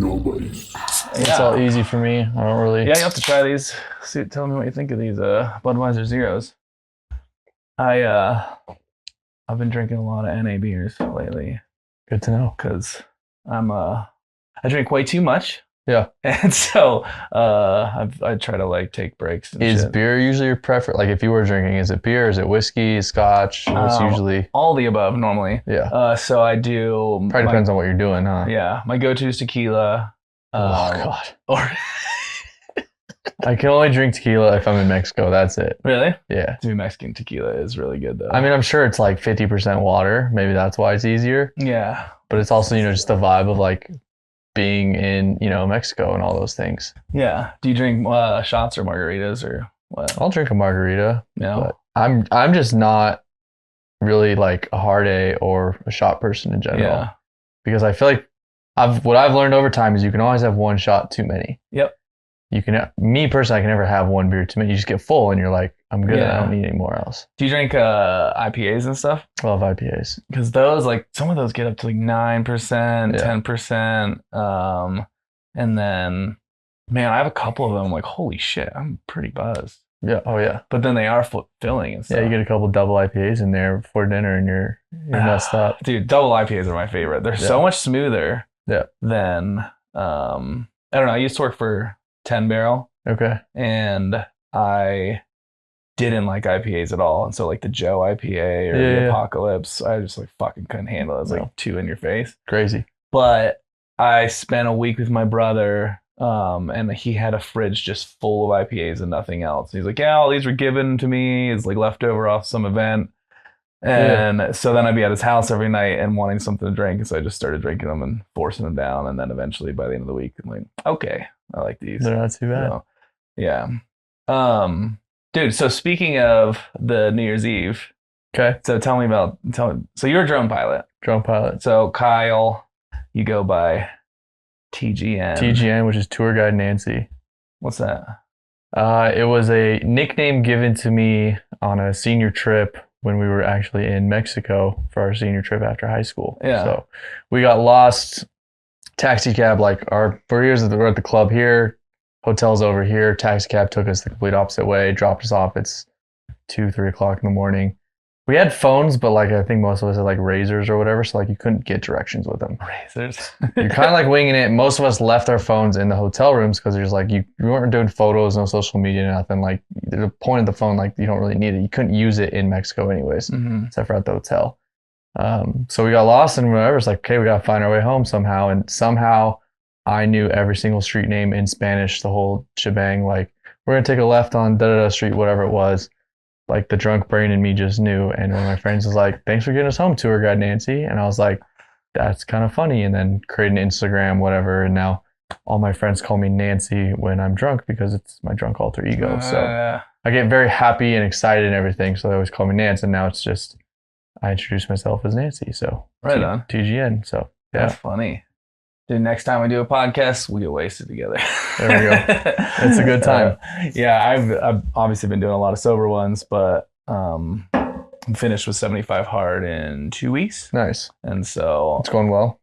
Nobodies. It's all easy for me. I don't really. Yeah, you have to try these. Tell me what you think of these Budweiser Zeros. I've been drinking a lot of NA beers lately Good to know. because I drink way too much. Yeah. And so I try to like take breaks. And Is shit. beer usually your preference? Like if you were drinking, is it beer? Is it whiskey? Scotch? What's usually? All the above normally. Yeah. So I do. Probably depends on what you're doing, huh? Yeah, my go-to is tequila. Oh God. Or I can only drink tequila if I'm in Mexico. That's it. really? Yeah. Dude, Mexican tequila is really good though. I mean, I'm sure it's like 50% water. Maybe that's why it's easier. yeah. But it's also, just the vibe of like being in, Mexico and all those things. Yeah. Do you drink shots or margaritas or what? I'll drink a margarita. No. But I'm just not really like a hard A or a shot person in general. Yeah. Because I feel like what I've learned over time is you can always have one shot too many. Yep. Me personally, I can never have one beer too many. You just get full and you're like, I'm good. Yeah. I don't need any more else. Do you drink IPAs and stuff? I love IPAs. Because those, like, some of those get up to like 9%, Yeah. 10%. And then, man, I have a couple of them. Like, holy shit, I'm pretty buzzed. Yeah. Oh yeah. But then they are filling and stuff. Yeah. You get a couple double IPAs in there before dinner and you're messed up. Dude, double IPAs are my favorite. They're so much smoother Yeah. than, I don't know. I used to work for 10 Barrel. Okay. And I didn't like IPAs at all. And so like the Joe IPA or the Apocalypse, I just like fucking couldn't handle it. It was like too in your face. Crazy. But I spent a week with my brother and he had a fridge just full of IPAs and nothing else. He's like, yeah, all these were given to me as like leftover off some event. And so then I'd be at his house every night and wanting something to drink. And so I just started drinking them and forcing them down. And then eventually by the end of the week, I'm like, okay, I like these. They're not too bad. So, yeah. Dude, so speaking of the New Year's Eve, Okay. so tell me, so you're a drone pilot. Drone pilot. So Kyle, you go by TGN. TGN, which is Tour Guide Nancy. What's that? It was a nickname given to me on a senior trip when we were actually in Mexico for our senior trip after high school. Yeah. So we got lost. Taxi cab, like we're at the club here, hotel's over here. Taxi cab took us the complete opposite way, dropped us off. It's 2-3 o'clock in the morning. We had phones, but like I think most of us had like razors or whatever, so like you couldn't get directions with them. Razors. You're kind of like winging it. Most of us left our phones in the hotel rooms because there's like you weren't doing photos, no social media, nothing. Like the point of the phone, like you don't really need it. You couldn't use it in Mexico anyways, except for at the hotel. So we got lost and whatever. It's like, okay, we got to find our way home somehow. And somehow I knew every single street name in Spanish, the whole shebang. Like we're going to take a left on da-da-da street, whatever it was. Like the drunk brain in me just knew. And one of my friends was like, thanks for getting us home, Tour Guide Nancy. And I was like, that's kind of funny. And then create an Instagram, whatever. And now all my friends call me Nancy when I'm drunk because it's my drunk alter ego. So I get very happy and excited and everything. So they always call me Nance. And now it's just, I introduce myself as Nancy. So right on. TGN. So yeah. That's funny. Dude, next time we do a podcast, we get wasted together. There we go. It's a good time. I've obviously been doing a lot of sober ones, but I'm finished with 75 hard in 2 weeks. Nice. And so it's going well.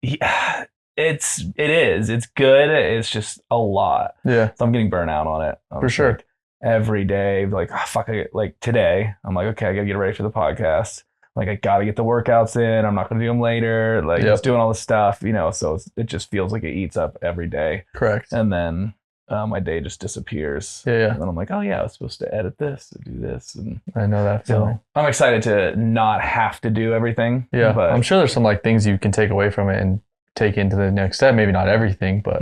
Yeah, it is. It's good. It's just a lot. Yeah. So I'm getting burnt out on it. For sure. Like, every day, like, oh, fuck, like today, I'm like, okay, I gotta get ready for the podcast. Like, I gotta get the workouts in. I'm not gonna do them later. Like, just doing all this stuff, so it just feels like it eats up every day. Correct. And then my day just disappears. Yeah. And then I'm like, oh yeah, I was supposed to edit this and do this. And I know that feeling. So I'm excited to not have to do everything. Yeah. But I'm sure there's some like things you can take away from it and take into the next step. Maybe not everything, but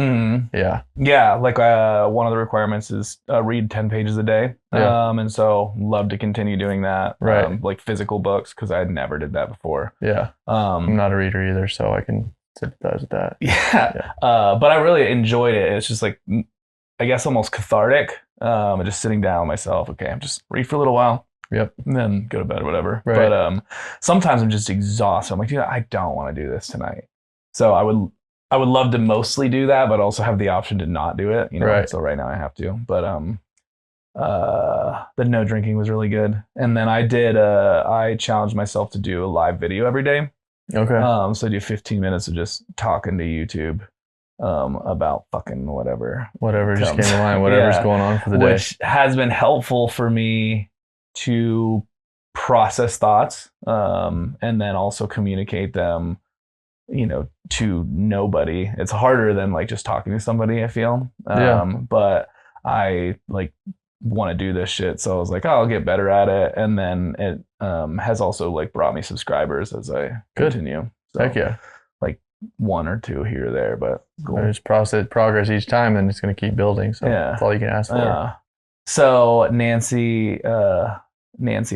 yeah. Yeah. Like one of the requirements is read 10 pages a day. Yeah. And so love to continue doing that. Right. Like physical books, because I never did that before. Yeah. I'm not a reader either, so I can sympathize with that. Yeah. But I really enjoyed it. It's just like, I guess almost cathartic. Just sitting down with myself. Okay, I'm just read for a little while. Yep. And then go to bed or whatever. Right. But sometimes I'm just exhausted. I'm like, dude, I don't want to do this tonight. So I would love to mostly do that, but also have the option to not do it. Right. So right now I have to. But the no drinking was really good. And then I challenged myself to do a live video every day. Okay. So I do 15 minutes of just talking to YouTube. about fucking whatever just comes. came to mind, whatever's going on for the day. Which has been helpful for me to process thoughts, and then also communicate them, to nobody. It's harder than like just talking to somebody, I feel. But I like want to do this shit, so I was like, oh, I'll get better at it, and then it has also like brought me subscribers as I continue. So, heck yeah. Like 1 or 2 here or there, but cool. There's progress each time, and it's going to keep building. So that's all you can ask for. So Nancy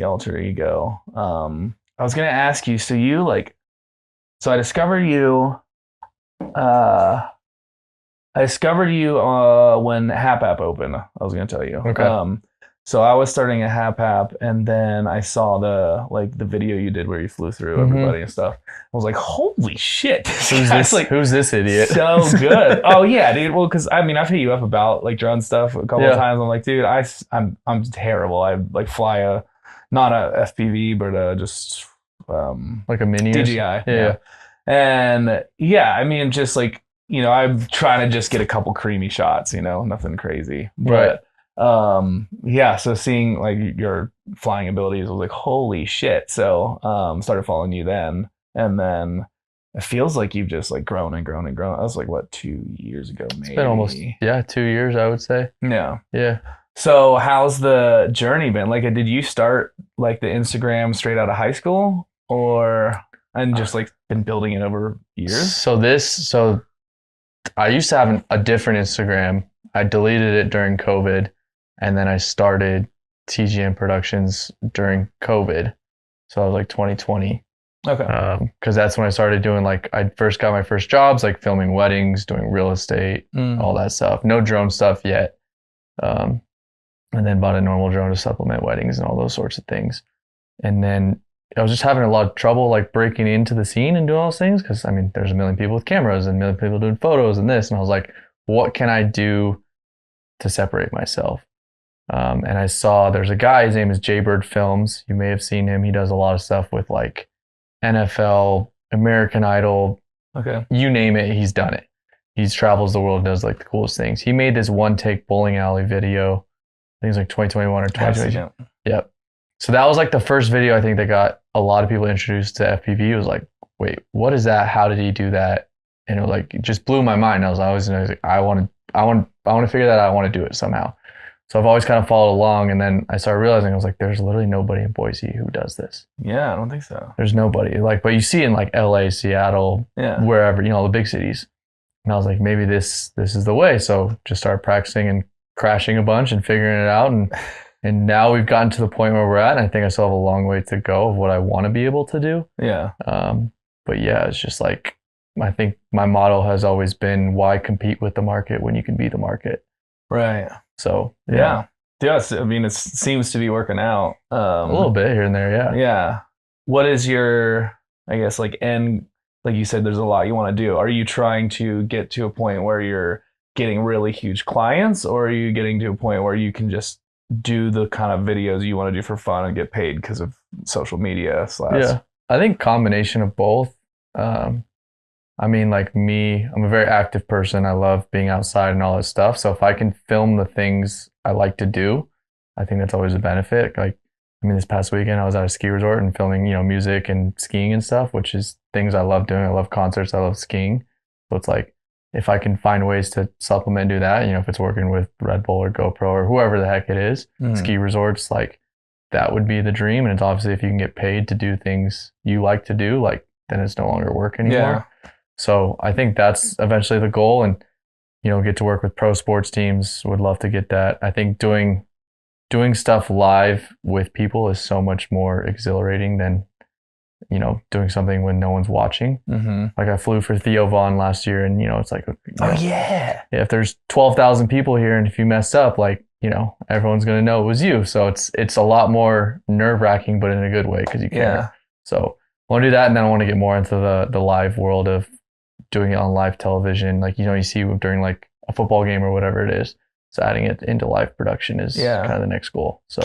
alter ego. I was going to ask you, so I discovered you. I discovered you when Hap App opened. I was going to tell you. Okay. So I was starting a Hap App, and then I saw the video you did where you flew through everybody and stuff. I was like, holy shit! Who's this idiot? So good. Oh yeah, dude. Well, because I mean, I've hit you up about like drone stuff a couple of times. I'm like, dude, I'm terrible. I like fly not a FPV, but just like a mini DJI. Yeah. And yeah, I mean, just like, I'm trying to just get a couple creamy shots, nothing crazy. But so seeing like your flying abilities, I was like, holy shit. So started following you then. And then it feels like you've just like grown and grown and grown. That was like what, 2 years ago, maybe? It's been almost 2 years, I would say. Yeah. So how's the journey been? Like, did you start like the Instagram straight out of high school, and just like been building it over years? So I used to have a different Instagram. I deleted it during COVID, and then I started TGM Productions during COVID. So I was like 2020. Okay. Because that's when I started doing like, I first got my first jobs, like filming weddings, doing real estate, all that stuff. No drone stuff yet. And then bought a normal drone to supplement weddings and all those sorts of things. And then I was just having a lot of trouble like breaking into the scene and doing all those things, because I mean, there's a million people with cameras and a million people doing photos and this, and I was like, what can I do to separate myself? And I saw there's a guy, his name is Jaybird Films. You may have seen him. He does a lot of stuff with like NFL, American Idol, you name it, he's done it. He travels the world and does like the coolest things. He made this one take bowling alley video. I think it's like 2021 or 2022. Yep. So that was like the first video I think that got a lot of people introduced to FPV. It was like, wait, what is that? How did he do that? And it just blew my mind. I was like, I want to figure that out. I want to do it somehow. So I've always kind of followed along, and then I started realizing, I was like, there's literally nobody in Boise who does this. Yeah, I don't think so. There's nobody. Like, but you see in like LA, Seattle, wherever, the big cities. And I was like, maybe this is the way. So just started practicing and crashing a bunch and figuring it out, and now we've gotten to the point where we're at, and I think I still have a long way to go of what I want to be able to do. Yeah. But yeah, it's just like, I think my motto has always been, why compete with the market when you can be the market? Right. So yeah. Yes, I mean, it seems to be working out. A little bit here and there, yeah. Yeah. What is your, I guess, like end? Like you said, there's a lot you want to do. Are you trying to get to a point where you're getting really huge clients, or are you getting to a point where you can just do the kind of videos you want to do for fun and get paid because of social media / Yeah, I think combination of both. I mean, like me, I'm a very active person. I love being outside and all this stuff. So if I can film the things I like to do, I think that's always a benefit. Like, I mean, this past weekend I was at a ski resort and filming, music and skiing and stuff, which is things I love doing. I love concerts. I love skiing. So it's like, if I can find ways to supplement, do that, if it's working with Red Bull or GoPro or whoever the heck it is, ski resorts, like that would be the dream. And it's obviously, if you can get paid to do things you like to do, like then it's no longer work anymore. Yeah. So I think that's eventually the goal, and, get to work with pro sports teams. Would love to get that. I think doing stuff live with people is so much more exhilarating than, doing something when no one's watching. Like I flew for Theo Vaughn last year, and, it's like, if there's 12,000 people here, and if you mess up, like, everyone's going to know it was you. So it's a lot more nerve wracking, but in a good way, because you care. Yeah. So I want to do that. And then I want to get more into the live world of doing it on live television. Like, you see during like a football game or whatever it is. So adding it into live production is kind of the next goal. So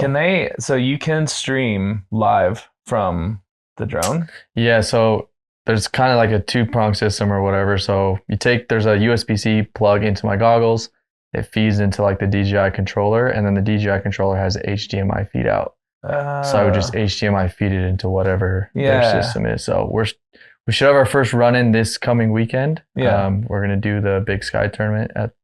you can stream live from the drone? Yeah. So there's kind of like a 2-prong system or whatever. So there's a USB-C plug into my goggles. It feeds into like the DJI controller, and then the DJI controller has a HDMI feed out. So I would just HDMI feed it into whatever their system is. So we should have our first run in this coming weekend. Yeah. We're gonna do the Big Sky tournament at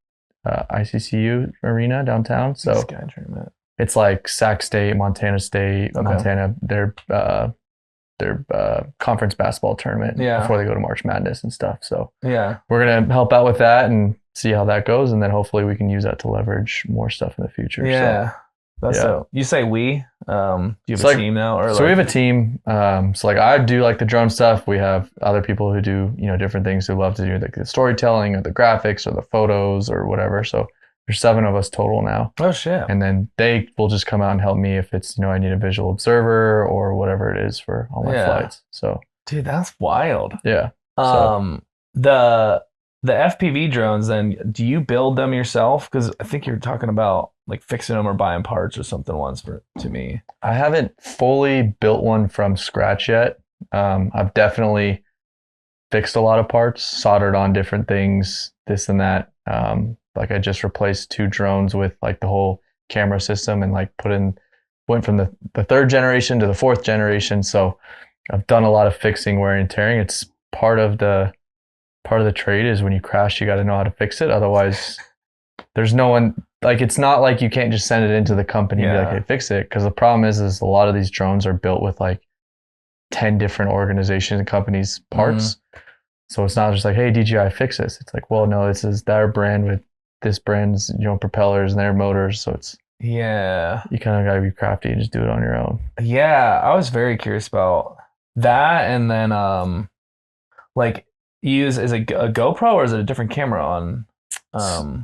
ICCU Arena downtown. So Sky tournament. It's like Sac State, Montana State, Montana. Their conference basketball tournament before they go to March Madness and stuff. So we're gonna help out with that and see how that goes, and then hopefully we can use that to leverage more stuff in the future. Yeah. That's so. You say we? Do you have a team now? Or so we have a team. So like I do like the drone stuff. We have other people who do different things, who love to do like the storytelling or the graphics or the photos or whatever. So there's 7 of us total now. Oh shit! And then they will just come out and help me if it's I need a visual observer or whatever it is for all my flights. So dude, that's wild. Yeah. The FPV drones, then, do you build them yourself? Because I think you're talking about like fixing them or buying parts or something once to me. I haven't fully built one from scratch yet. I've definitely fixed a lot of parts, soldered on different things, this and that. Like I just replaced 2 drones with like the whole camera system and like went from the 3rd generation to the 4th generation. So I've done a lot of fixing, wear and tearing. It's part of the trade is when you crash, you got to know how to fix it. Otherwise, there's no one, like, it's not like you can't just send it into the company and be like, hey, fix it. Because the problem is a lot of these drones are built with like 10 different organizations and companies' parts. So it's not just like, hey, DJI, fix this. It's like, well, no, this is their brand with this brand's, propellers and their motors. So it's, you kind of got to be crafty and just do it on your own. Yeah. I was very curious about that. And then, like, is it a GoPro or is it a different camera on?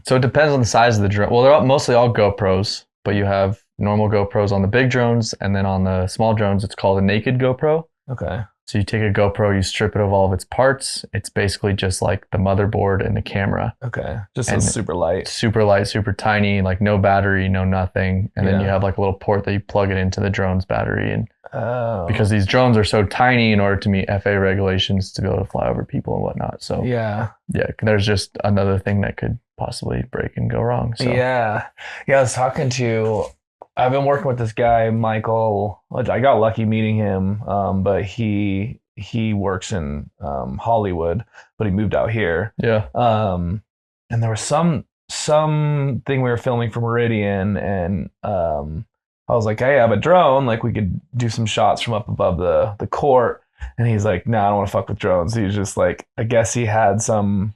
So it depends on the size of the drone. Well, they're mostly all GoPros, but you have normal GoPros on the big drones, and then on the small drones, it's called a naked GoPro. Okay. So you take a GoPro, you strip it of all of its parts. It's basically just like the motherboard and the camera. Okay. Just super light, super tiny, like no battery, no nothing. And then you have like a little port that you plug it into the drone's battery. And because these drones are so tiny in order to meet FAA regulations to be able to fly over people and whatnot. So there's just another thing that could possibly break and go wrong. So. I was I've been working with this guy, Michael. I got lucky meeting him, but he works in Hollywood, but he moved out here. Yeah. And there was something we were filming for Meridian, and I was like, hey, I have a drone. Like, we could do some shots from up above the court. And he's like, no, I don't want to fuck with drones. He's just like, I guess he had some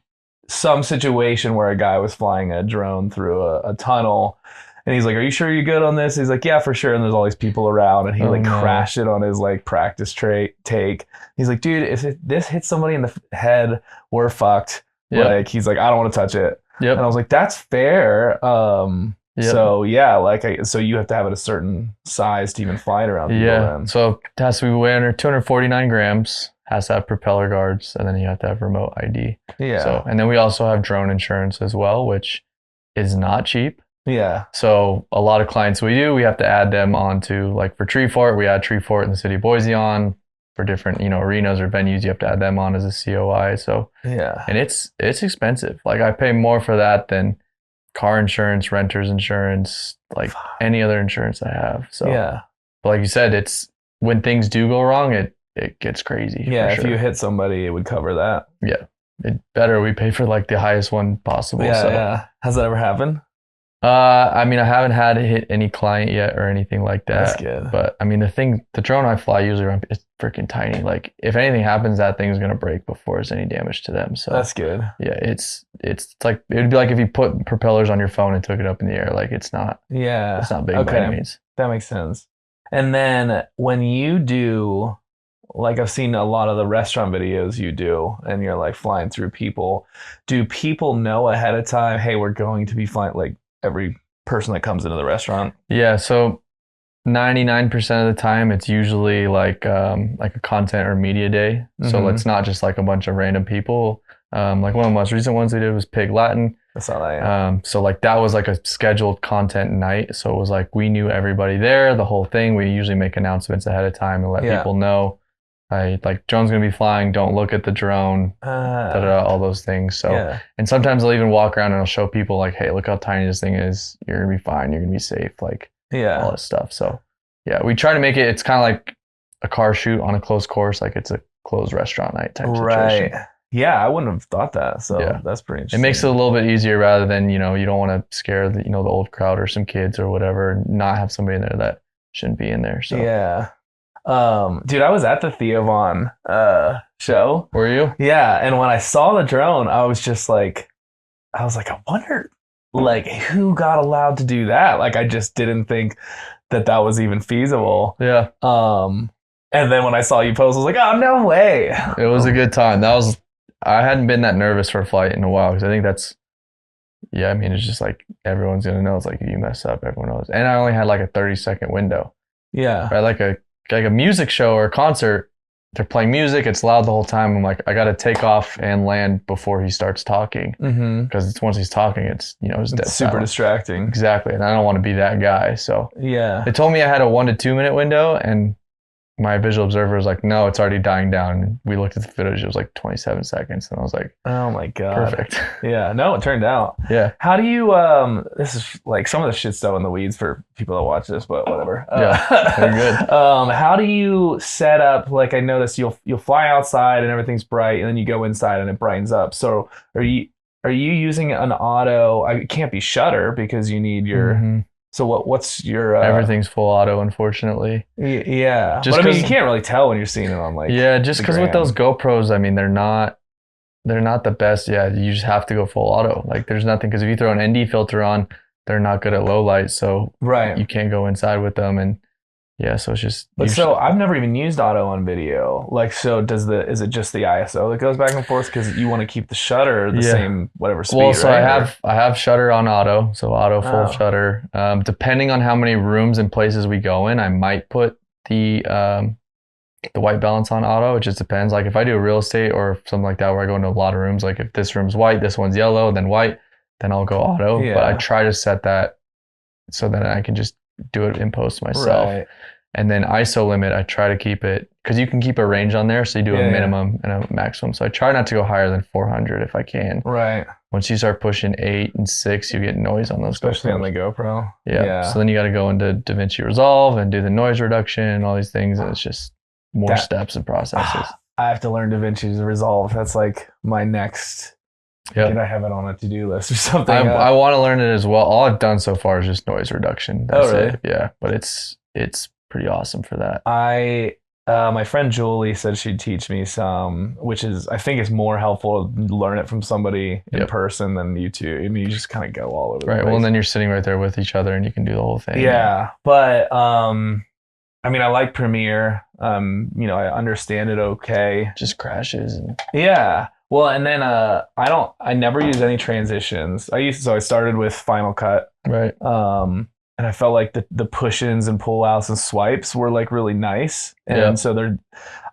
situation where a guy was flying a drone through a tunnel. And he's like, are you sure you're good on this? He's like, yeah, for sure. And there's all these people around. And he crashed it on his like practice take. He's like, dude, if this hits somebody in the head, we're fucked. Yep. Like, he's like, I don't want to touch it. Yep. And I was like, that's fair. So so you have to have it a certain size to even fly it around people. Then. So it has to be weighed under 249 grams, has to have propeller guards, and then you have to have remote ID. Yeah. So, and then we also have drone insurance as well, which is not cheap. Yeah. So a lot of clients we have to add them onto, like for Tree Fort, we add Tree Fort in the city of Boise on. For different, arenas or venues, you have to add them on as a COI. So and it's expensive. Like I pay more for that than car insurance, renter's insurance, like any other insurance I have. So but like you said, it's when things do go wrong, it gets crazy. Yeah, if you hit somebody, it would cover that. Yeah, it better we pay for like the highest one possible. Yeah. Has that ever happened? I mean, I haven't had to hit any client yet or anything like that. That's good. But I mean, the drone I fly usually around, it's freaking tiny. Like if anything happens, that thing's gonna break before there's any damage to them. So that's good. Yeah, it's like it would be like if you put propellers on your phone and took it up in the air. Like it's not. Yeah, it's not big by any means. That makes sense. And then when you do, like I've seen a lot of the restaurant videos you do, and you're like flying through people. Do people know ahead of time? Hey, we're going to be flying like. Every person that comes into the restaurant? Yeah, so 99% of the time it's usually like a content or media day. So it's not just like a bunch of random people. Like one of the most recent ones we did was Pig Latin. I saw that. So like that was like a scheduled content night. So it was like we knew everybody there, the whole thing. We usually make announcements ahead of time and let people know. drone's gonna be flying. Don't look at the drone. All those things. So, Yeah. and sometimes I'll even walk around and I'll show people like, hey, look how tiny this thing is. You're gonna be fine. You're gonna be safe. Like, all this stuff. So, yeah, we try to make it. It's kind of like a car shoot on a closed course, like it's a closed restaurant night type situation. Right. Yeah, I wouldn't have thought that. So that's pretty interesting. It makes it a little bit easier rather than, you don't want to scare the, the old crowd or some kids or whatever, and not have somebody in there that shouldn't be in there. So yeah. Dude, I was at the Theo Von show. Were you? Yeah, and when I saw the drone, I was like, I wonder like who got allowed to do that? Like, I just didn't think that was even feasible. Yeah. And then when I saw you post, I was like, oh, no way. It was a good time. I hadn't been that nervous for a flight in a while, because I think that's, I mean, it's just like everyone's going to know. It's like, if you mess up, everyone knows. And I only had like a 30-second window. Yeah. Right? Like a music show or a concert, they're playing music, it's loud the whole time. I'm like, I got to take off and land before he starts talking. Because it's once he's talking, it's, it's dead super silent. distracting. Exactly. And I don't want to be that guy. So yeah. They told me I had a 1 to 2 minute window, and my visual observer was like, no, it's already dying down. And we looked at the footage, it was like 27 seconds. And I was like, oh my God. Perfect. Yeah. No, it turned out. Yeah. How do you, this is like some of the shit stuff in the weeds for people that watch this, but whatever. Yeah, they're good. How do you set up, like, I noticed you'll fly outside and everything's bright, and then you go inside and it brightens up. So are you using an auto? It can't be shutter because you need your, so what's your... everything's full auto, unfortunately. Yeah. But I mean, you can't really tell when you're seeing it on like... Yeah, just because with those GoPros, I mean, they're not the best. Yeah, you just have to go full auto. Like, there's nothing, because if you throw an ND filter on, they're not good at low light, so you can't go inside with them. And so it's just... But so I've never even used auto on video. Like, so is it just the ISO that goes back and forth? Because you want to keep the shutter the same whatever speed. Well, so right? I have shutter on auto, so auto full shutter. Depending on how many rooms and places we go in, I might put the white balance on auto. It just depends. Like, if I do real estate or something like that where I go into a lot of rooms, like if this room's white, this one's yellow, then white, then I'll go auto. Yeah. But I try to set that so that I can just do it in post myself. Right. And then ISO limit, I try to keep it, because you can keep a range on there, so you do a minimum and a maximum. So I try not to go higher than 400 if I can. Right. Once you start pushing 8 and 6, you get noise on those. Especially on the GoPro. Yeah. So then you got to go into DaVinci Resolve and do the noise reduction and all these things. And it's just more steps and processes. I have to learn DaVinci Resolve. That's like my next... Did I have it on a to-do list or something? I want to learn it as well. All I've done so far is just noise reduction. That's really? it. Yeah. But it's pretty awesome for that. My friend Julie said she'd teach me some, which is, I think, is more helpful to learn it from somebody in person than YouTube. I mean, you just kind of go all over the place. Well, and then you're sitting right there with each other and you can do the whole thing. Yeah. But, I mean, I like Premiere. I understand it okay. Just crashes. Yeah. Well, and then I never use any transitions. I started with Final Cut. Right. And I felt like the push-ins and pull-outs and swipes were like really nice. And so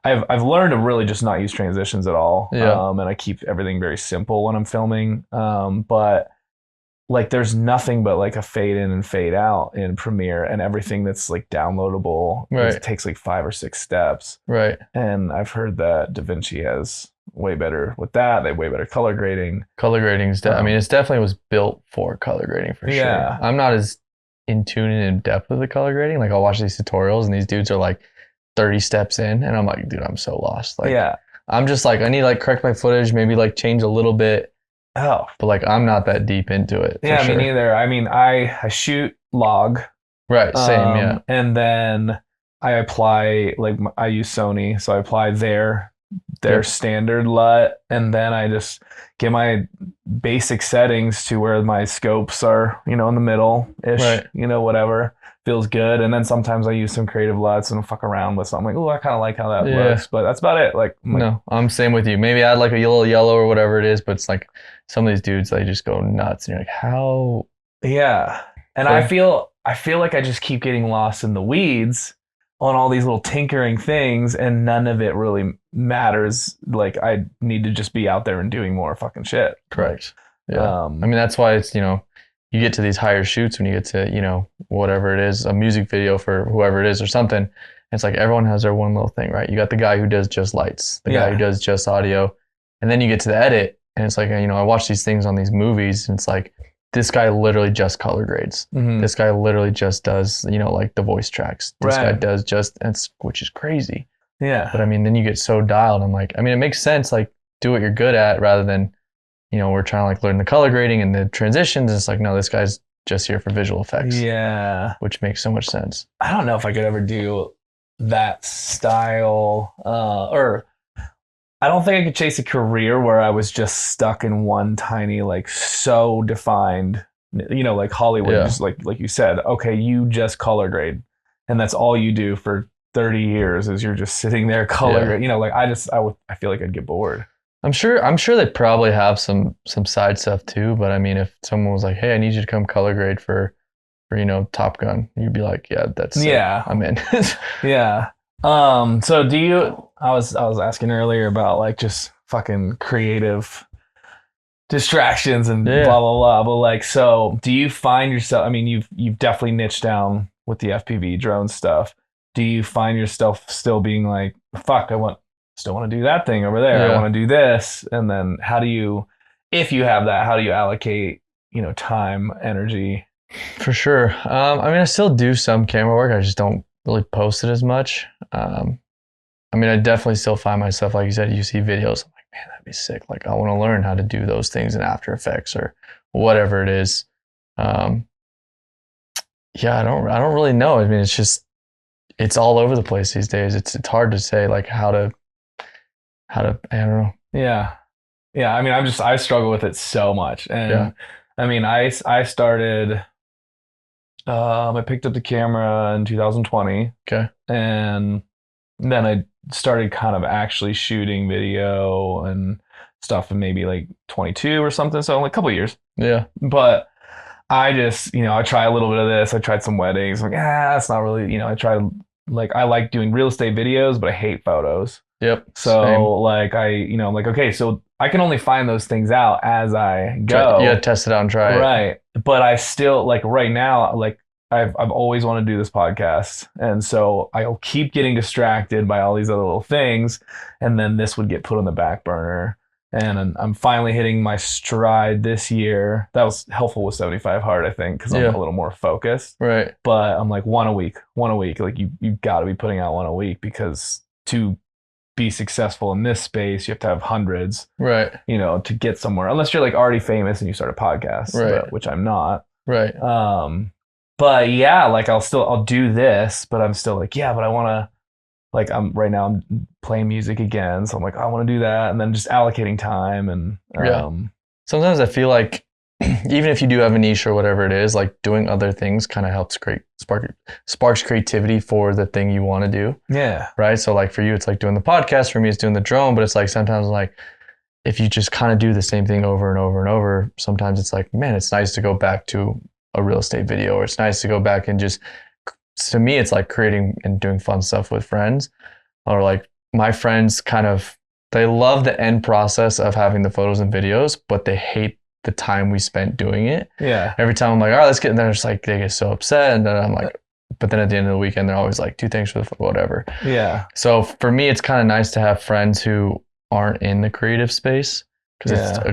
I've learned to really just not use transitions at all. Yeah. And I keep everything very simple when I'm filming. But like, there's nothing but like a fade in and fade out in Premiere, and everything that's like downloadable. Right. It takes like 5 or 6 steps. Right. And I've heard that DaVinci has way better with that. They have way better color grading. Color grading is, I mean, it's definitely was built for color grading for sure. I'm not as in tune and in depth with the color grading. Like, I'll watch these tutorials and these dudes are like 30 steps in, and I'm like, dude, I'm so lost. Like, I'm just like, I need to like correct my footage, maybe like change a little bit. But like, I'm not that deep into it. Yeah, me neither. I mean, I shoot log. Right. Same. And then I apply, like, I use Sony, so I apply their standard LUT, and then I just get my basic settings to where my scopes are, in the middle-ish, whatever. Feels good. And then sometimes I use some creative LUTs and fuck around with something. Like, oh, I kind of like how that looks, but that's about it. Like, no, I'm same with you. Maybe add like a little yellow or whatever it is, but it's like some of these dudes, they just go nuts, and you're like, how? Yeah. And I feel like I just keep getting lost in the weeds on all these little tinkering things, and none of it really matters. Like, I need to just be out there and doing more fucking shit. Correct. Yeah. I mean, that's why it's, you get to these higher shoots when you get to, whatever it is, a music video for whoever it is or something, It's like everyone has their one little thing, right? You got the guy who does just lights, the guy who does just audio, and then you get to the edit, and it's like, you know, I watch these things on these movies, and it's like, this guy literally just color grades. This guy literally just does, you know, like the voice tracks. This guy does just, which is crazy. Yeah. But I mean, then you get so dialed. I'm like, I mean, it makes sense, like, do what you're good at rather than, you know, we're trying to like learn the color grading and the transitions. It's like, no, this guy's just here for visual effects. Yeah. Which makes so much sense. I don't know if I could ever do that style, or I don't think I could chase a career where I was just stuck in one tiny, like, so defined, you know, like Hollywood, just like you said, okay, you just color grade, and that's all you do for 30 years is you're just sitting there color grade. You know, like I feel like I'd get bored. I'm sure they probably have some side stuff too, but I mean, if someone was like, hey, I need you to come color grade for you know, Top Gun, you'd be like, yeah, that's I'm in. Yeah. So do you, I was asking earlier about like just fucking creative distractions and blah, blah, blah. But like, so do you find yourself, I mean, you've definitely niched down with the FPV drone stuff. Do you find yourself still being like, fuck, still want to do that thing over there. I want to do this. And then how do you, if you have that, how do you allocate, you know, time, energy? For sure. I mean, I still do some camera work. I just don't really post it as much. I mean, I definitely still find myself, like you said, you see videos, I'm like, man, that'd be sick. Like, I want to learn how to do those things in After Effects or whatever it is. Yeah, I don't really know. I mean, it's all over the place these days. It's hard to say like how to, I don't know. Yeah. Yeah. I mean, I struggle with it so much. And I mean, I started, I picked up the camera in 2020. Okay. And then I started kind of actually shooting video and stuff in maybe like 22 or something. So like a couple of years. Yeah. But I just, you know, I try a little bit of this. I tried some weddings. I'm like, it's not really, you know, I like doing real estate videos, but I hate photos. Yep. So same. like I'm like, okay, so I can only find those things out as I go. Yeah, test it out and try it. Right. But I still, like, right now, like I've always wanted to do this podcast. And so I'll keep getting distracted by all these other little things. And then this would get put on the back burner. And I'm finally hitting my stride this year. That was helpful with 75 Hard, I think, because I'm a little more focused. Right. But I'm like, one a week. Like you got to be putting out one a week, because to be successful in this space, you have to have hundreds, right? You know, to get somewhere, unless you're like already famous and you start a podcast, right? Which I'm not, right? But yeah, like I'll do this, but I'm still like, but I want to, like, I'm playing music again, so I'm like, I want to do that, and then just allocating time and Sometimes I feel like even if you do have a niche or whatever it is, like doing other things kind of helps sparks creativity for the thing you want to do. Yeah. Right. So like for you, it's like doing the podcast. For me, it's doing the drone. But it's like sometimes like if you just kind of do the same thing over and over and over, sometimes it's like, man, it's nice to go back to a real estate video, or it's nice to go back and just, to me, it's like creating and doing fun stuff with friends, or like my friends they love the end process of having the photos and videos, but they hate the time we spent doing it. Yeah. Every time I'm like, all right, let's get, and they're just like, they get so upset. And then I'm like, but then at the end of the weekend, they're always like, dude, thanks for the whatever. Yeah. So for me, it's kind of nice to have friends who aren't in the creative space, because it's a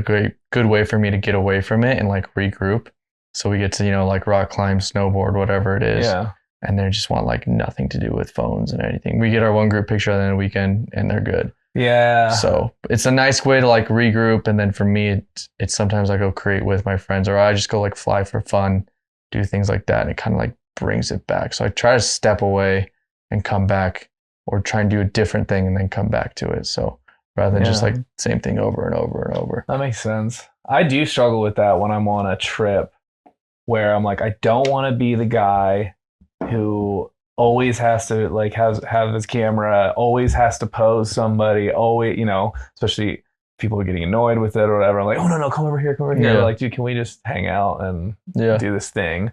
good way for me to get away from it and like regroup. So we get to, you know, like rock climb, snowboard, whatever it is. Yeah. And they just want like nothing to do with phones and anything. We get our one group picture at the end of the weekend and they're good. Yeah. So it's a nice way to like regroup. And then for me, it's sometimes I go create with my friends, or I just go like fly for fun, do things like that. And it kind of like brings it back. So I try to step away and come back, or try and do a different thing and then come back to it. So rather than just like same thing over and over and over. That makes sense. I do struggle with that when I'm on a trip, where I'm like, I don't want to be the guy who always has to like have his camera, always has to pose somebody, always, you know, especially people are getting annoyed with it or whatever. I'm like, oh no, come over here. Yeah. Like, dude, can we just hang out and do this thing?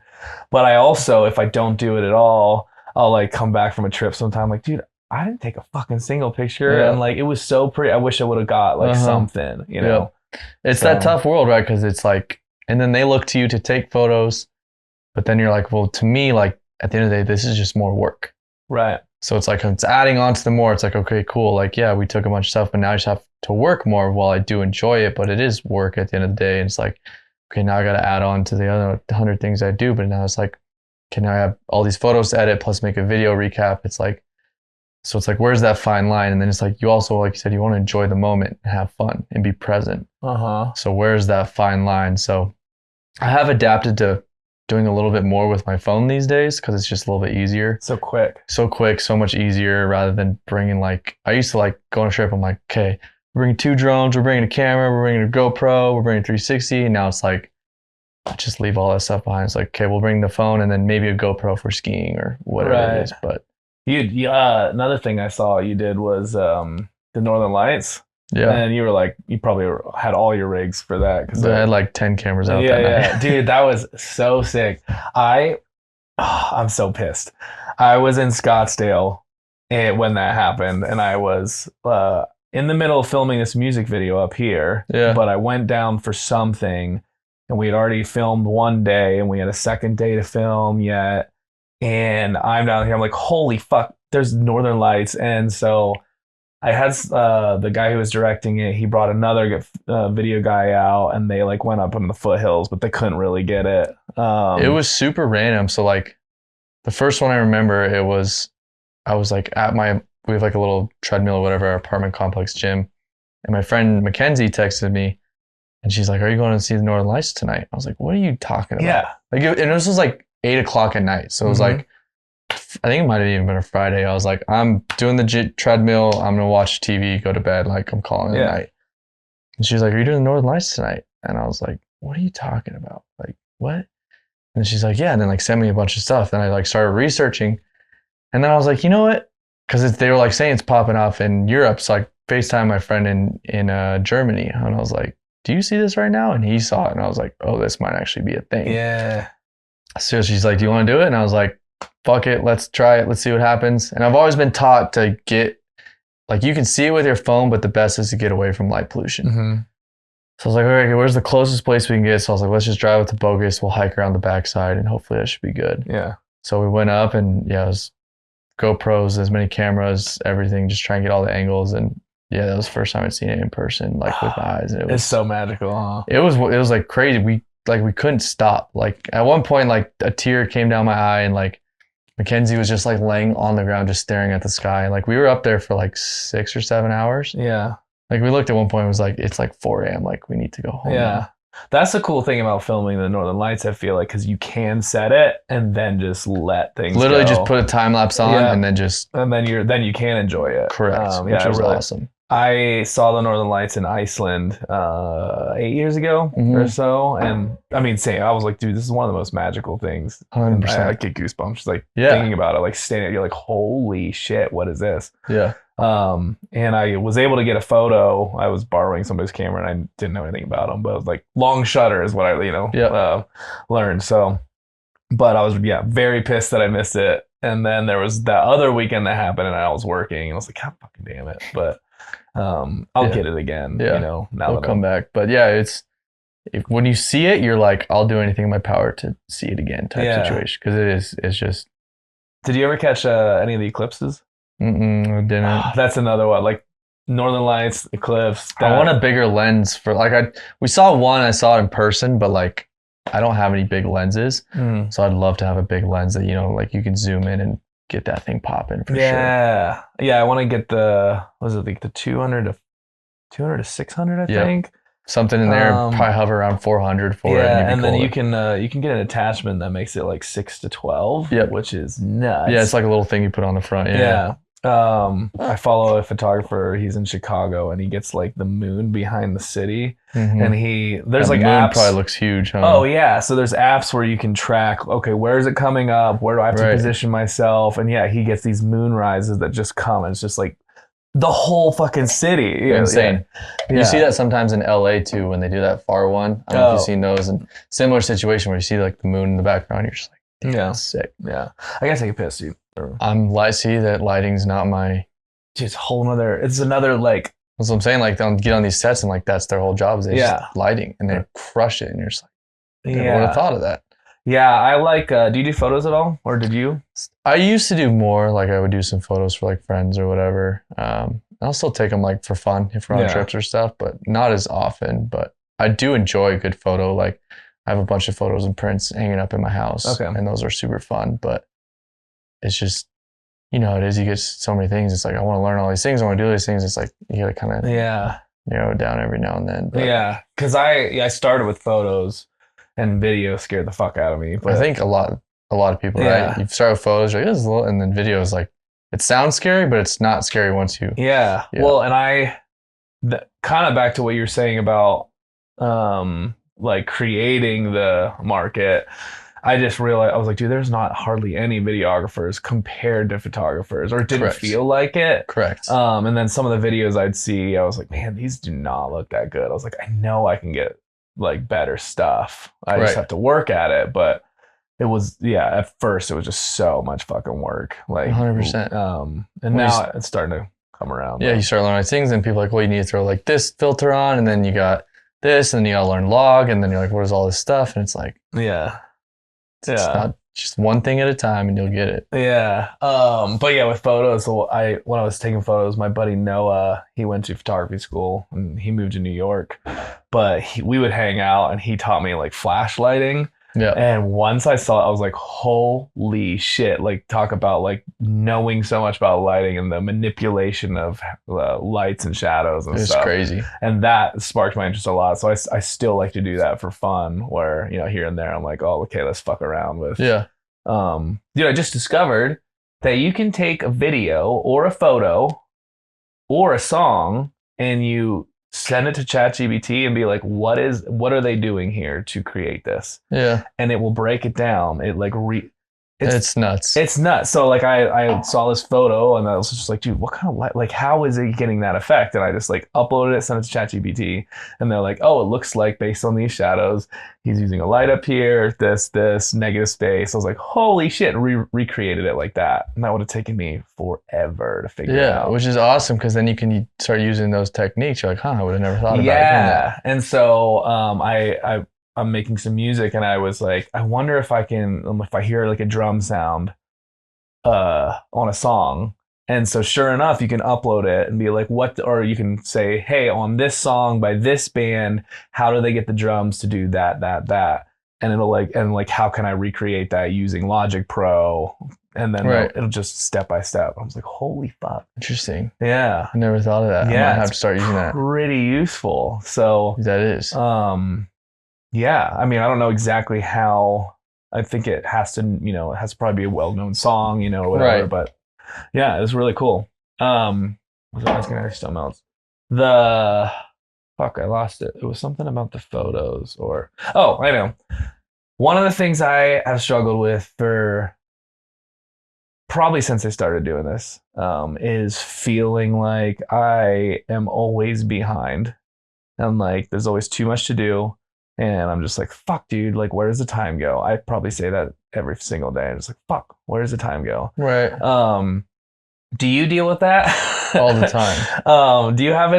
But I also, if I don't do it at all, I'll like come back from a trip sometime like, dude, I didn't take a fucking single picture. And like, it was so pretty. I wish I would have got like something, you know? It's that tough world, right? Because it's like, and then they look to you to take photos, but then you're like, well, to me, like, at the end of the day, this is just more work. Right. So it's like, it's adding on to the more. It's like, okay, cool. Like, yeah, we took a bunch of stuff, but now I just have to work more while I do enjoy it. But it is work at the end of the day. And it's like, okay, now I got to add on to the other 100 things I do. But now it's like, okay, now I have all these photos to edit plus make a video recap. It's like, so it's like, where's that fine line? And then it's like, you also, like you said, you want to enjoy the moment and have fun and be present. So where's that fine line? So I have adapted to doing a little bit more with my phone these days because it's just a little bit easier. So quick, so much easier rather than bringing like, I used to like go on a trip. I'm like, okay, we're bringing 2 drones, we're bringing a camera, we're bringing a GoPro, we're bringing 360. And now it's like, just leave all that stuff behind. It's like, okay, we'll bring the phone and then maybe a GoPro for skiing or whatever it is. But you another thing I saw you did was the Northern Lights. Yeah. And you were like, you probably had all your rigs for that. Cause I had like 10 cameras out that night. Dude, that was so sick. I'm so pissed. I was in Scottsdale when that happened, and I was in the middle of filming this music video up here. Yeah. But I went down for something, and we had already filmed one day, and we had a second day to film yet. And I'm down here. I'm like, holy fuck, there's Northern Lights. And so I had the guy who was directing it. He brought another video guy out, and they like went up in the foothills, but they couldn't really get it. It was super random. So like the first one I remember, I was like we have like a little treadmill or whatever, our apartment complex gym. And my friend Mackenzie texted me, and she's like, "Are you going to see the Northern Lights tonight?" I was like, "What are you talking about?" Yeah. Like, and this was like 8 o'clock at night. So it was like, I think it might have even been a Friday. I was like, I'm doing the treadmill. I'm going to watch TV, go to bed. Like, I'm calling it a night. And she was like, are you doing the Northern Lights tonight? And I was like, what are you talking about? Like, what? And she's like, yeah. And then like send me a bunch of stuff. Then I like started researching. And then I was like, you know what? Because they were like saying it's popping off in Europe. So I FaceTime my friend in Germany. And I was like, do you see this right now? And he saw it. And I was like, oh, this might actually be a thing. Yeah. So she's like, do you want to do it? And I was like, fuck it, let's try it, let's see what happens. And I've always been taught to get, like, you can see it with your phone, but the best is to get away from light pollution. So I was like, all right, where's the closest place we can get? So I was like, let's just drive up to Bogus, we'll hike around the backside, and hopefully that should be good. Yeah. So we went up, and yeah, it was GoPros, as many cameras, everything, just try and get all the angles. And yeah, that was the first time I'd seen it in person, like with my eyes. And it was so magical, huh? It was like crazy. We couldn't stop. Like at one point, like a tear came down my eye, and like Mackenzie was just like laying on the ground, just staring at the sky. And like we were up there for like 6 or 7 hours. Yeah. Like we looked at one point, it was like, it's like 4 a.m. Like we need to go home. Yeah. Now. That's the cool thing about filming the Northern Lights, I feel like, because you can set it and then just let things literally go. Just put a time lapse on and then just. And then you can enjoy it. Correct. Which was awesome. I saw the Northern Lights in Iceland 8 years ago or so. And I mean, I was like, dude, this is one of the most magical things. 100%. I get goosebumps just like thinking about it, like standing, you're like, holy shit, what is this? Yeah. And I was able to get a photo. I was borrowing somebody's camera and I didn't know anything about them, but it was like long shutter is what I, learned. So, but I was, very pissed that I missed it. And then there was that other weekend that happened and I was working and I was like, God fucking damn it. But I'll get it again, now I'll come back. But yeah, when you see it, you're like, I'll do anything in my power to see it again type situation. Because it's just. Did you ever catch any of the eclipses? I didn't. That's another one. Like Northern Lights, eclipse. I want a bigger lens for we saw one, I saw it in person, but like I don't have any big lenses. So I'd love to have a big lens that, like you can zoom in and get that thing popping for sure. Yeah. I want to get the 200 to 600, I think. Something in there, probably hover around 400 for it. And then you can get an attachment that makes it like 6 to 12, which is nuts. Yeah, it's like a little thing you put on the front. Yeah. I follow a photographer. He's in Chicago, and he gets like the moon behind the city. And there's like the moon apps. Probably looks huge, huh? Oh yeah, so there's apps where you can track. Okay, where is it coming up? Where do I have to position myself? And he gets these moon rises that just come, and it's just like the whole fucking city. Insane. You see that sometimes in LA too when they do that far one. I don't know if you've seen those. And similar situation where you see like the moon in the background, you're just like, damn, that's sick. Yeah, I guess I get pissed, dude. See that lighting's not my. It's another like. That's what I'm saying. Like they'll get on these sets and like that's their whole job is just lighting and they crush it and you're just like, I would have thought of that. Yeah, I like. Do you do photos at all, or did you? I used to do more. Like I would do some photos for like friends or whatever. I'll still take them like for fun if we're on trips or stuff, but not as often. But I do enjoy a good photo. Like I have a bunch of photos and prints hanging up in my house, and those are super fun. But it's just, you know, it is. You get so many things. It's like I want to learn all these things. I want to do these things. It's like you got to kind of narrow it down every now and then. But yeah, because I started with photos, and video scared the fuck out of me. But I think a lot of people, right? You start with photos, you're like, this is a little, and then video is like, it sounds scary, but it's not scary once you. Yeah. Well, and kind of back to what you're saying about like creating the market. I just realized, I was like, dude, there's not hardly any videographers compared to photographers, or it didn't feel like it. Correct. And then some of the videos I'd see, I was like, man, these do not look that good. I was like, I know I can get like better stuff. I just have to work at it. But it was, at first it was just so much fucking work. Like 100%. And now it's starting to come around. Yeah, you start learning things and people are like, well, you need to throw like this filter on, and then you got this, and then you gotta learn log, and then you're like, what is all this stuff? And it's like, it's not just one thing at a time and you'll get it. Yeah. But yeah, with photos, so when I was taking photos, my buddy Noah, he went to photography school and he moved to New York, but we would hang out and he taught me like flashlighting. Yeah. And once I saw it, I was like, holy shit. Like talk about like knowing so much about lighting and the manipulation of lights and shadows and stuff. It's crazy. And that sparked my interest a lot. So I still like to do that for fun, where, you know, here and there I'm like, oh, okay, let's fuck around with. Yeah. Dude, I just discovered that you can take a video or a photo or a song and you send it to ChatGPT and be like, what are they doing here to create this? Yeah. And it will break it down. It like it's nuts. It's nuts. So like I saw this photo and I was just like, dude, what kind of light, like how is it getting that effect? And I just like uploaded it, sent it to ChatGPT, and they're like, oh, it looks like based on these shadows, he's using a light up here, this negative space. I was like, holy shit, recreated it like that. And that would have taken me forever to figure it out. Which is awesome, because then you can start using those techniques. You're like, I would have never thought about it. Yeah. And so I'm making some music, and I was like, I wonder if I hear like a drum sound on a song. And so sure enough, you can upload it and be like, or you can say, hey, on this song by this band, how do they get the drums to do that? And it'll how can I recreate that using Logic Pro? And then it'll just step by step. I was like, holy fuck. Interesting. Yeah. I never thought of that. Yeah. I might have to start using that. Pretty useful. So that is. Yeah, I mean, I don't know exactly how. I think it has to, it has to probably be a well-known song, or whatever. Right. But yeah, it was really cool. Was I asking something else? I lost it. It was something about the photos, I know. One of the things I have struggled with for probably since I started doing this is feeling like I am always behind, and like there's always too much to do. And I'm just like, fuck, dude, like, where does the time go? I probably say that every single day. I'm just like, fuck, where does the time go? Right. Do you deal with that? All the time. Do you have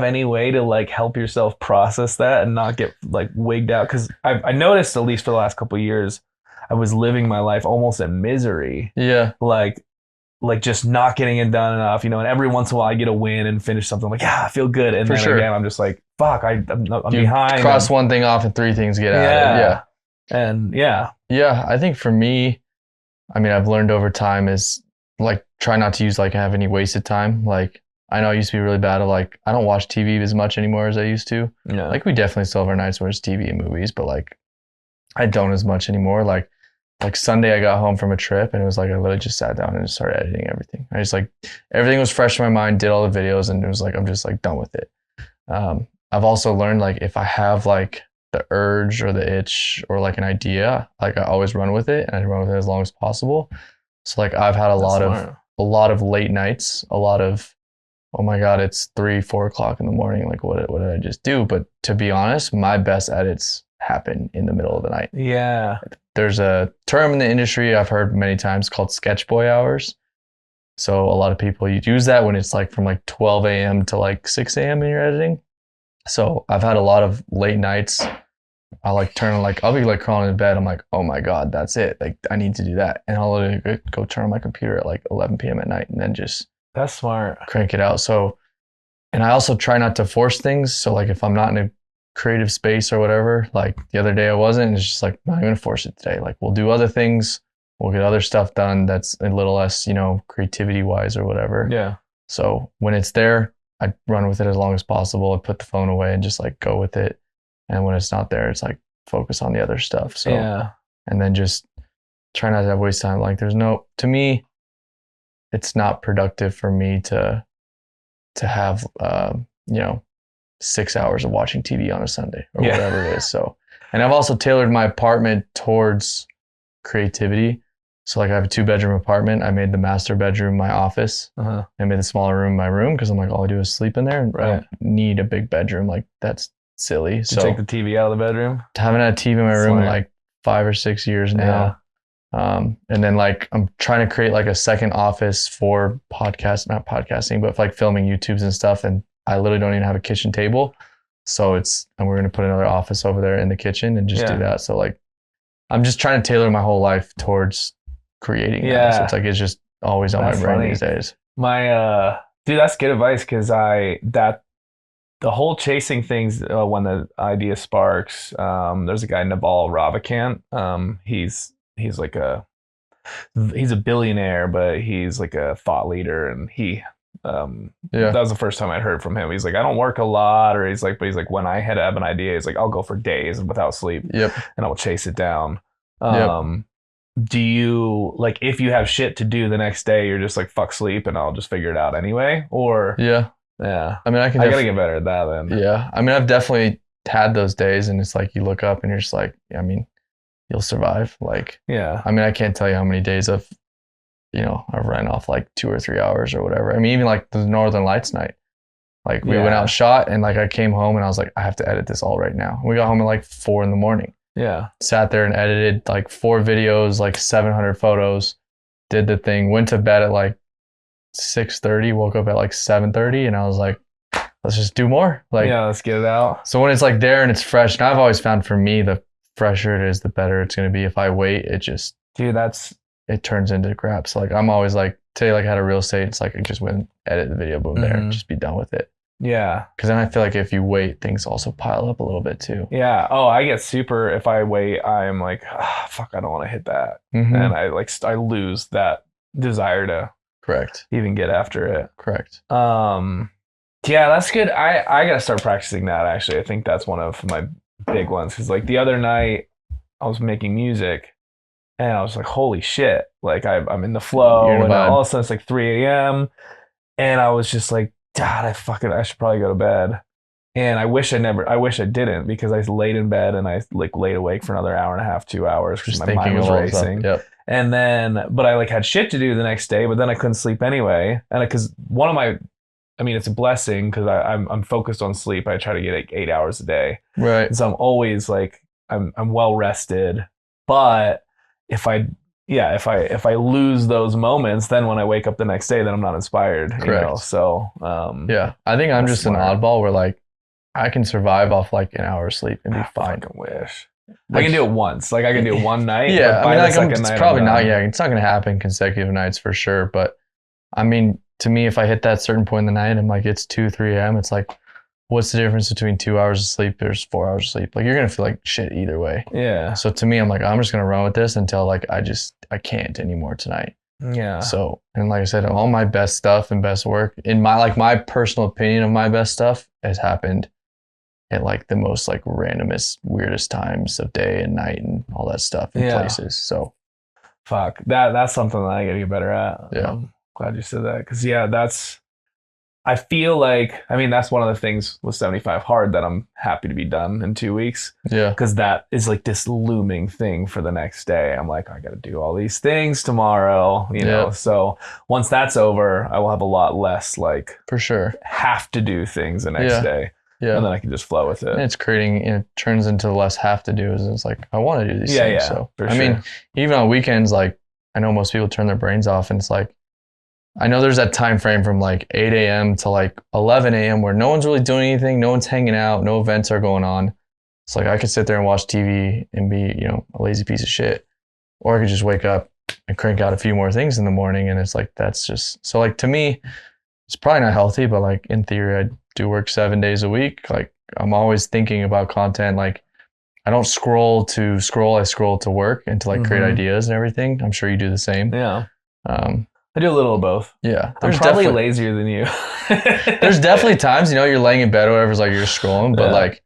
any way to like help yourself process that and not get like wigged out? Because I noticed, at least for the last couple of years, I was living my life almost in misery. Yeah. Like just not getting it done enough, and every once in a while I get a win and finish something. I'm like, yeah, I feel good. And then again, I'm just like, fuck, I'm behind. Cross one thing off and three things get added. Yeah. And yeah, I think for me, I mean, I've learned over time is like, try not to have any wasted time. Like, I know I used to be really bad at like, I don't watch TV as much anymore as I used to. Yeah. Like, we definitely still have our nights where it's TV and movies, but like, I don't as much anymore. Like Sunday, I got home from a trip and it was like, I literally just sat down and just started editing everything. I just like, everything was fresh in my mind, did all the videos, and it was like, I'm just like done with it. I've also learned like, if I have like the urge or the itch or like an idea, like I always run with it, and I run with it as long as possible. So like, I've had a lot of late nights, a lot of, oh my God, it's 3-4 o'clock in the morning. Like, what did I just do? But to be honest, my best edits happen in the middle of the night. Yeah. There's a term in the industry I've heard many times called sketch boy hours. So a lot of people use that when it's like from like 12 a.m. to like 6 a.m. in your editing. So I've had a lot of late nights I like turn like I'll be like crawling in bed. I'm like, oh my God, that's it. Like I need to do that. And I'll literally go turn on my computer at like 11 p.m. at night and then just That's smart. crank it out. So, and I also try not to force things. So like if I'm not in a creative space or whatever, like the other day I wasn't, it's just like, not even gonna force it today. Like we'll do other things. We'll get other stuff done that's a little less, creativity wise or whatever. Yeah. So when it's there, I run with it as long as possible. I put the phone away and just like go with it. And when it's not there, it's like focus on the other stuff. So, yeah. And then just try not to waste time. Like to me, it's not productive for me to have, 6 hours of watching TV on a Sunday or whatever it is. So, and I've also tailored my apartment towards creativity. So like I have a 2-bedroom apartment. I made the master bedroom my office. I made the smaller room my room because I'm like, all I do is sleep in there. And I don't need a big bedroom. Like that's silly. Did you take the TV out of the bedroom? Haven't had a TV in my room in like 5 or 6 years now. And then like I'm trying to create like a second office for not podcasting, but for like filming YouTubes and stuff. And I literally don't even have a kitchen table. So and we're going to put another office over there in the kitchen and just do that. So like, I'm just trying to tailor my whole life towards creating. Yeah. So it's like, it's just always on my brain these days. Dude, that's good advice. Cause the whole chasing things, when the idea sparks, there's a guy, Nabal Ravikant. He's a billionaire, but he's like a thought leader, and that was the first time I'd heard from him. He's like, I don't work a lot, or he's like, when I have an idea, he's like, I'll go for days without sleep. And I'll chase it down. Do you like, if you have shit to do the next day, you're just like, fuck sleep and I'll just figure it out anyway? Or yeah. I mean, I gotta get better at that then. Yeah. I mean, I've definitely had those days, and it's like you look up and you're just like, I mean, you'll survive. Like, I mean, I can't tell you how many days I've ran off like 2 or 3 hours or whatever. I mean, even like the Northern Lights night, like we went out and shot, and like I came home and I was like, I have to edit this all right now. We got home at like 4 a.m. Sat there and edited like 4 videos, like 700 photos, did the thing, went to bed at like 6:30, woke up at like 7:30, and I was like, let's just do more. Like, let's get it out. So when it's like there and it's fresh, and I've always found for me, the fresher it is, the better it's going to be. If I wait, it turns into crap. So like, I'm always like, today, like I had a real estate, it's like, I just went and edit the video, boom, there, just be done with it. Yeah. Because then I feel like if you wait, things also pile up a little bit too. Yeah. Oh, I get super, if I wait, I'm like, fuck, I don't want to hit that. And I lose that desire to even get after it. Yeah, that's good. I gotta start practicing that, actually. I think that's one of my big ones. Because like the other night I was making music and I was like, holy shit, like I'm in the flow, and all of a sudden it's like 3 a.m. and I was just like, God, I should probably go to bed. And I wish I didn't, because I laid in bed and I like laid awake for another hour and a half, 2 hours, because my mind was racing. And then, but I like had shit to do the next day, but then I couldn't sleep anyway. And because it's a blessing, because I'm focused on sleep. I try to get like 8 hours a day. Right. And so I'm always like, I'm well rested. But if I lose those moments, then when I wake up the next day, then I'm not inspired. So I think I'm just an oddball where like I can survive off like an hour of sleep and be fine. I wish. I can do it once. Like I can do it one night. It's probably not. Yeah, it's not going to happen consecutive nights for sure. But I mean, to me, if I hit that certain point in the night and like it's 2, 3 a.m., it's like, what's the difference between 2 hours of sleep versus 4 hours of sleep? Like, you're going to feel like shit either way. Yeah. So to me, I'm like, I'm just going to run with this until like I can't anymore tonight. Yeah. So, and like I said, all my best stuff and best work, in my personal opinion of my best stuff, has happened at like the most like randomest, weirdest times of day and night and all that stuff in places. So fuck, that's something that I gotta get better at. Yeah. Glad you said that, because I feel like, that's one of the things with 75 Hard that I'm happy to be done in 2 weeks. Yeah. Because that is like this looming thing for the next day. I'm like, I got to do all these things tomorrow, you know? So once that's over, I will have a lot less like, for sure, have to do things the next day. Yeah. And then I can just flow with it. And it's creating, it turns into less have to do. It's like, I want to do these things. Yeah. So, I mean, even on weekends, like, I know most people turn their brains off, and it's like, I know there's that time frame from like 8 a.m. to like 11 a.m. where no one's really doing anything. No one's hanging out. No events are going on. It's like I could sit there and watch TV and be, you know, a lazy piece of shit, or I could just wake up and crank out a few more things in the morning. And it's like, that's just, so like to me, it's probably not healthy, but like in theory, I do work 7 days a week. Like I'm always thinking about content. Like I don't scroll to scroll, I scroll to work and to like create ideas and everything. I'm sure you do the same. Yeah. I do a little of both. Yeah. I'm probably lazier than you. There's definitely times, you know, you're laying in bed or whatever, it's like you're scrolling, but like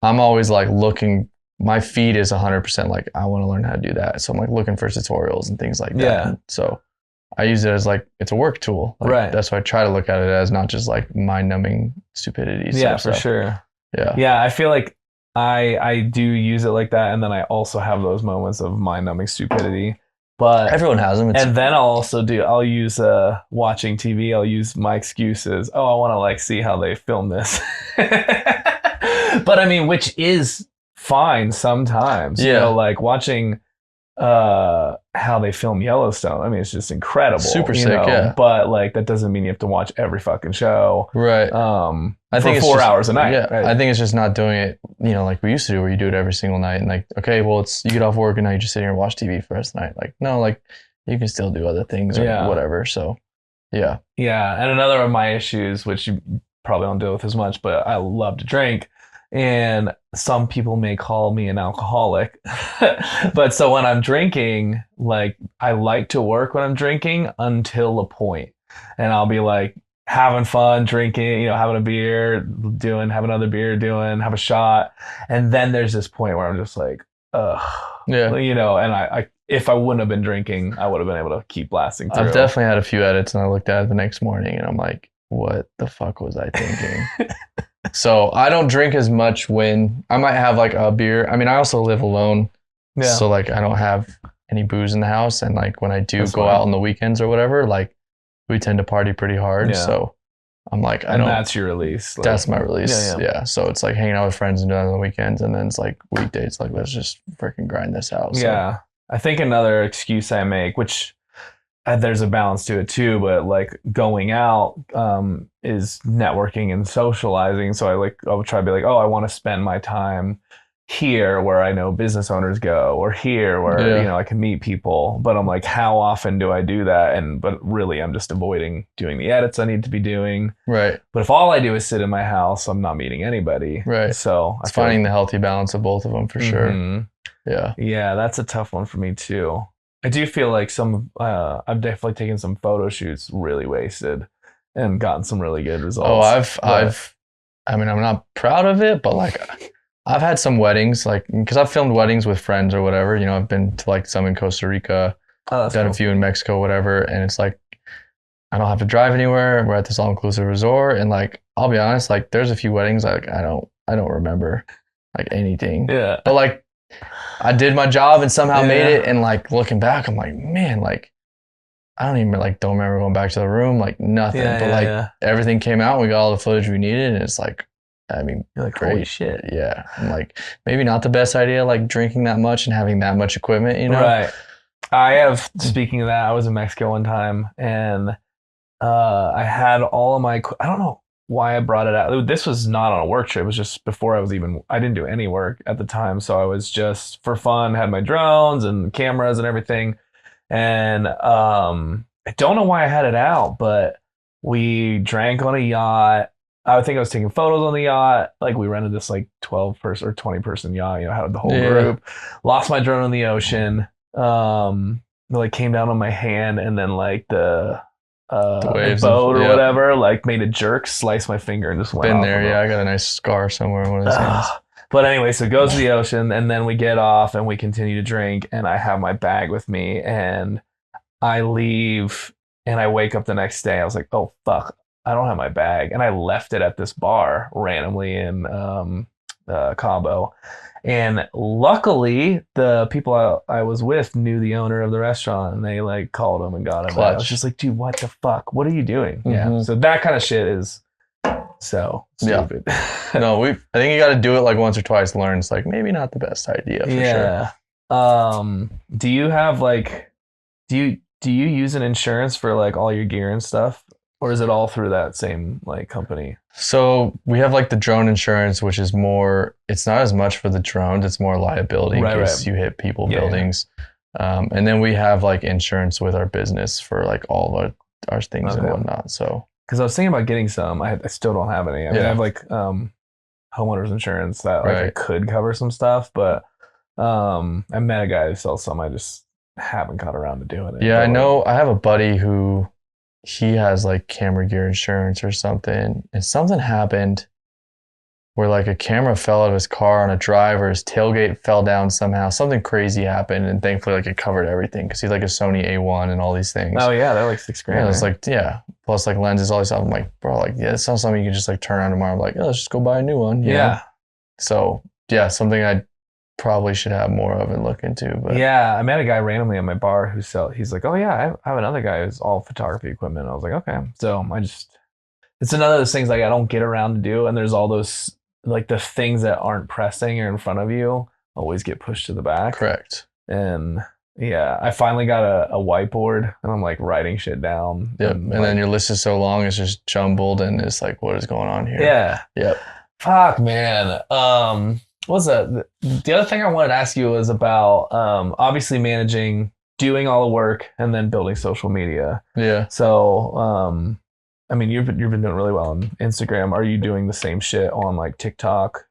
I'm always like looking, my feed is 100% like I want to learn how to do that. So I'm like looking for tutorials and things like that. Yeah. And so I use it as like, it's a work tool. Like, right. That's why I try to look at it as not just like mind numbing stupidity. Yeah, for sure. Yeah. Yeah. I feel like I do use it like that. And then I also have those moments of mind numbing stupidity. But everyone has them. And then I'll use watching TV. I'll use my excuses. Oh, I want to like see how they film this. But I mean, which is fine sometimes. Yeah. You know, like watching how they film Yellowstone. I mean, it's just incredible. Super sick, know? Yeah. But like that doesn't mean you have to watch every fucking show. Right. I think it's 4 hours a night. Yeah. Right? I think it's just not doing it, you know, like we used to do, where you do it every single night and like, okay, well, it's you get off work and now you just sit here and watch TV for the rest of the night. Like, no, like you can still do other things or whatever. So, yeah. Yeah. And another of my issues, which you probably don't deal with as much, but I love to drink. And some people may call me an alcoholic. But so when I'm drinking, like I like to work when I'm drinking until a point. And I'll be like having fun, drinking, you know, having a beer, have another beer, have a shot. And then there's this point where I'm just like, ugh. Yeah. You know, and I if I wouldn't have been drinking, I would have been able to keep blasting through. I've definitely had a few edits and I looked at it the next morning and I'm like, what the fuck was I thinking? So I don't drink as much when I might have like a beer. I mean, I also live alone. Yeah. So like I don't have any booze in the house. And like when I do go out on the weekends or whatever, like we tend to party pretty hard. Yeah. So I'm like, and that's your release. Like, that's my release. Yeah. So it's like hanging out with friends and doing it on the weekends. And then it's like weekdays, like let's just freaking grind this out. So. Yeah. I think another excuse I make, which there's a balance to it too, but like going out is networking and socializing. So I would try to be like, oh, I want to spend my time here where I know business owners go, or here where you know I can meet people. But I'm like, how often do I do that? But really, I'm just avoiding doing the edits I need to be doing. Right. But if all I do is sit in my house, I'm not meeting anybody. Right. So it's finding the healthy balance of both of them for sure. Yeah. Yeah, that's a tough one for me too. I do feel like I've definitely taken some photo shoots really wasted and gotten some really good results. I mean, I'm not proud of it, but like I've had some weddings, like, because I've filmed weddings with friends or whatever, you know, I've been to like some in Costa Rica, done a few in Mexico, whatever. And it's like, I don't have to drive anywhere. We're at this all-inclusive resort. And like, I'll be honest, like there's a few weddings, like I don't remember like anything. Yeah. But like, I did my job and somehow made it. And like looking back, I'm like, man, like I don't remember going back to the room, like nothing. Everything came out. We got all the footage we needed, and it's like, I mean, you're like, great. Holy shit. Yeah. I'm like, maybe not the best idea, like drinking that much and having that much equipment, you know? Right. I have, speaking of that, I was in Mexico one time and I had all of my, I don't know why I brought it out. This was not on a work trip. It was just before I didn't do any work at the time. So I was just for fun, had my drones and cameras and everything. And I don't know why I had it out, but we drank on a yacht. I think I was taking photos on the yacht. Like we rented this like 12-person or 20-person yacht, you know, had the whole group. Lost my drone in the ocean. Like came down on my hand and then like the boat or whatever, like made a jerk, sliced my finger and just went off. Been there, I got a nice scar somewhere on one of his hands. But anyway, so it goes to the ocean and then we get off and we continue to drink and I have my bag with me and I leave and I wake up the next day. I was like, oh fuck, I don't have my bag. And I left it at this bar randomly in Cabo. And luckily, the people I was with knew the owner of the restaurant, and they like called him and got him. I was just like, dude, what the fuck? What are you doing? Mm-hmm. Yeah. So that kind of shit is so stupid. No, I think you got to do it like once or twice. Learn it's like maybe not the best idea for sure. Do you have like, do you use an insurance for like all your gear and stuff? Or is it all through that same like company? So we have like the drone insurance, which is more, it's not as much for the drones, it's more liability in case you hit people, buildings. And then we have like insurance with our business for like all of our things and whatnot. So, because I was thinking about getting some, I still don't have any. I mean, I have like homeowners insurance that like I could cover some stuff, but I met a guy who sells some. I just haven't got around to doing it. Yeah, I know. I have a buddy who he has like camera gear insurance or something, and something happened where like a camera fell out of his car on a drive, or his tailgate fell down somehow. Something crazy happened, and thankfully like it covered everything because he's like a Sony A1 and all these things. Oh yeah, they're like $6,000. Yeah, it's like plus like lenses, all this stuff. I'm like, bro, like it's not something you can just like turn around tomorrow. I'm like, let's just go buy a new one. You know? So yeah, something I probably should have more of and look into. But yeah, I met a guy randomly at my bar he's like, oh yeah, I have another guy who's all photography equipment. I was like, okay. So it's another of those things like I don't get around to do, and there's all those like the things that aren't pressing or in front of you always get pushed to the back. Correct. And yeah, I finally got a whiteboard and I'm like writing shit down. Yep. And then your list is so long, it's just jumbled and it's like, what is going on here? Yeah. Yep. Fuck, man. What's that? The other thing I wanted to ask you was about obviously managing, doing all the work, and then building social media. Yeah. So, I mean, you've been doing really well on Instagram. Are you doing the same shit on like TikTok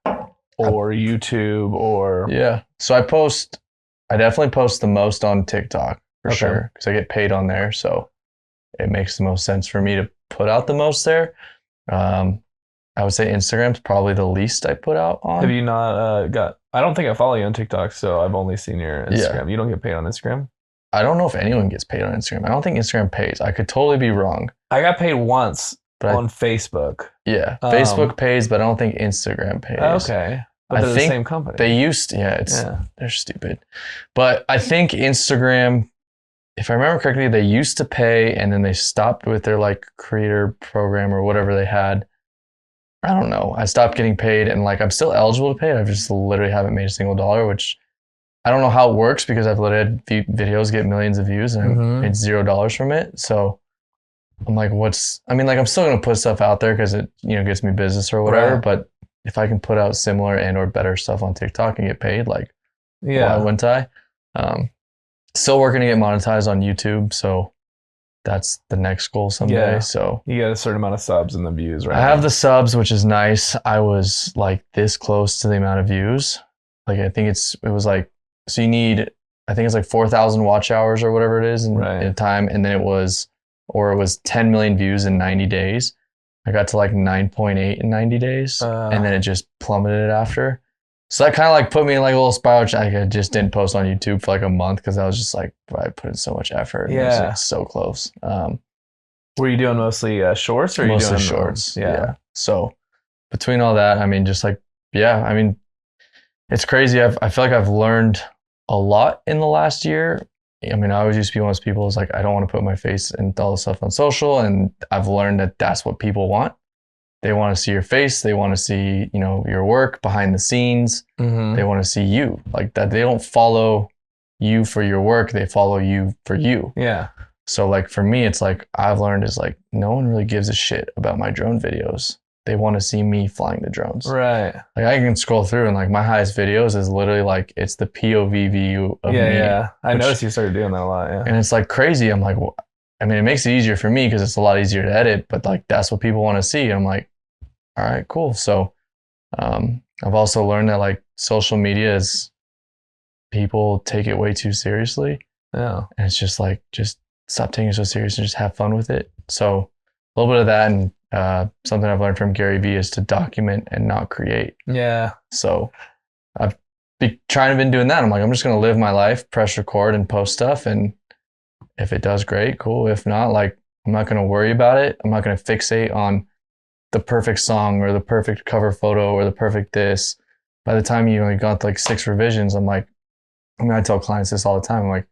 or YouTube or? Yeah. So I definitely post the most on TikTok for sure because I get paid on there. So it makes the most sense for me to put out the most there. I would say Instagram's probably the least I put out on. Have you not I don't think I follow you on TikTok, so I've only seen your Instagram. You don't get paid on Instagram? I don't know if anyone gets paid on Instagram. I don't think Instagram pays. I could totally be wrong. I got paid once on Facebook. Yeah. Facebook pays, but I don't think Instagram pays. Okay. But they're the same company. They used to, they're stupid. But I think Instagram, if I remember correctly, they used to pay and then they stopped with their like creator program or whatever they had. I don't know. I stopped getting paid and like I'm still eligible to pay. I just literally haven't made a single dollar, which I don't know how it works because I've literally had videos get millions of views and I've made $0 from it. So I'm like, I'm still going to put stuff out there because it, gets me business or whatever. Right. But if I can put out similar and or better stuff on TikTok and get paid, like, why wouldn't I? Still working to get monetized on YouTube. So that's the next goal someday. So you get a certain amount of subs and the views, right? I have the subs, which is nice. I was like this close to the amount of views. Like, I think it was like, so you need, I think it's like 4,000 watch hours or whatever it is in time. And then it was 10 million views in 90 days. I got to like 9.8 in 90 days. And then it just plummeted after. So that kind of like put me in like a little spiral. I just didn't post on YouTube for like a month because I was just like, I put in so much effort. Yeah. It was like so close. Were you doing mostly shorts or mostly shorts? Yeah. So between all that, I mean, just like, it's crazy. I feel like I've learned a lot in the last year. I mean, I always used to be one of those people who's like, I don't want to put my face and all this stuff on social. And I've learned that that's what people want. They want to see your face. They want to see, your work behind the scenes. They want to see you like that. They don't follow you for your work. They follow you for you. Yeah. So like for me, it's like I've learned is like, no one really gives a shit about my drone videos. They want to see me flying the drones. Right. Like I can scroll through and like my highest videos is literally like, it's the POV view of me. Yeah. I noticed you started doing that a lot. Yeah. And it's like crazy. I'm like, well, I mean, it makes it easier for me because it's a lot easier to edit, but like, that's what people want to see. And I'm like, all right, cool. So, I've also learned that like social media is people take it way too seriously. Yeah. And it's just like, just stop taking it so serious and just have fun with it. So a little bit of that. And something I've learned from Gary Vee is to document and not create. Yeah. So I've been doing that. I'm like, I'm just going to live my life, press record and post stuff. And if it does, great, cool. If not, like, I'm not going to worry about it. I'm not going to fixate on the perfect song or the perfect cover photo or the perfect this. By the time you got like 6 revisions, I'm like, I tell clients this all the time. I'm like,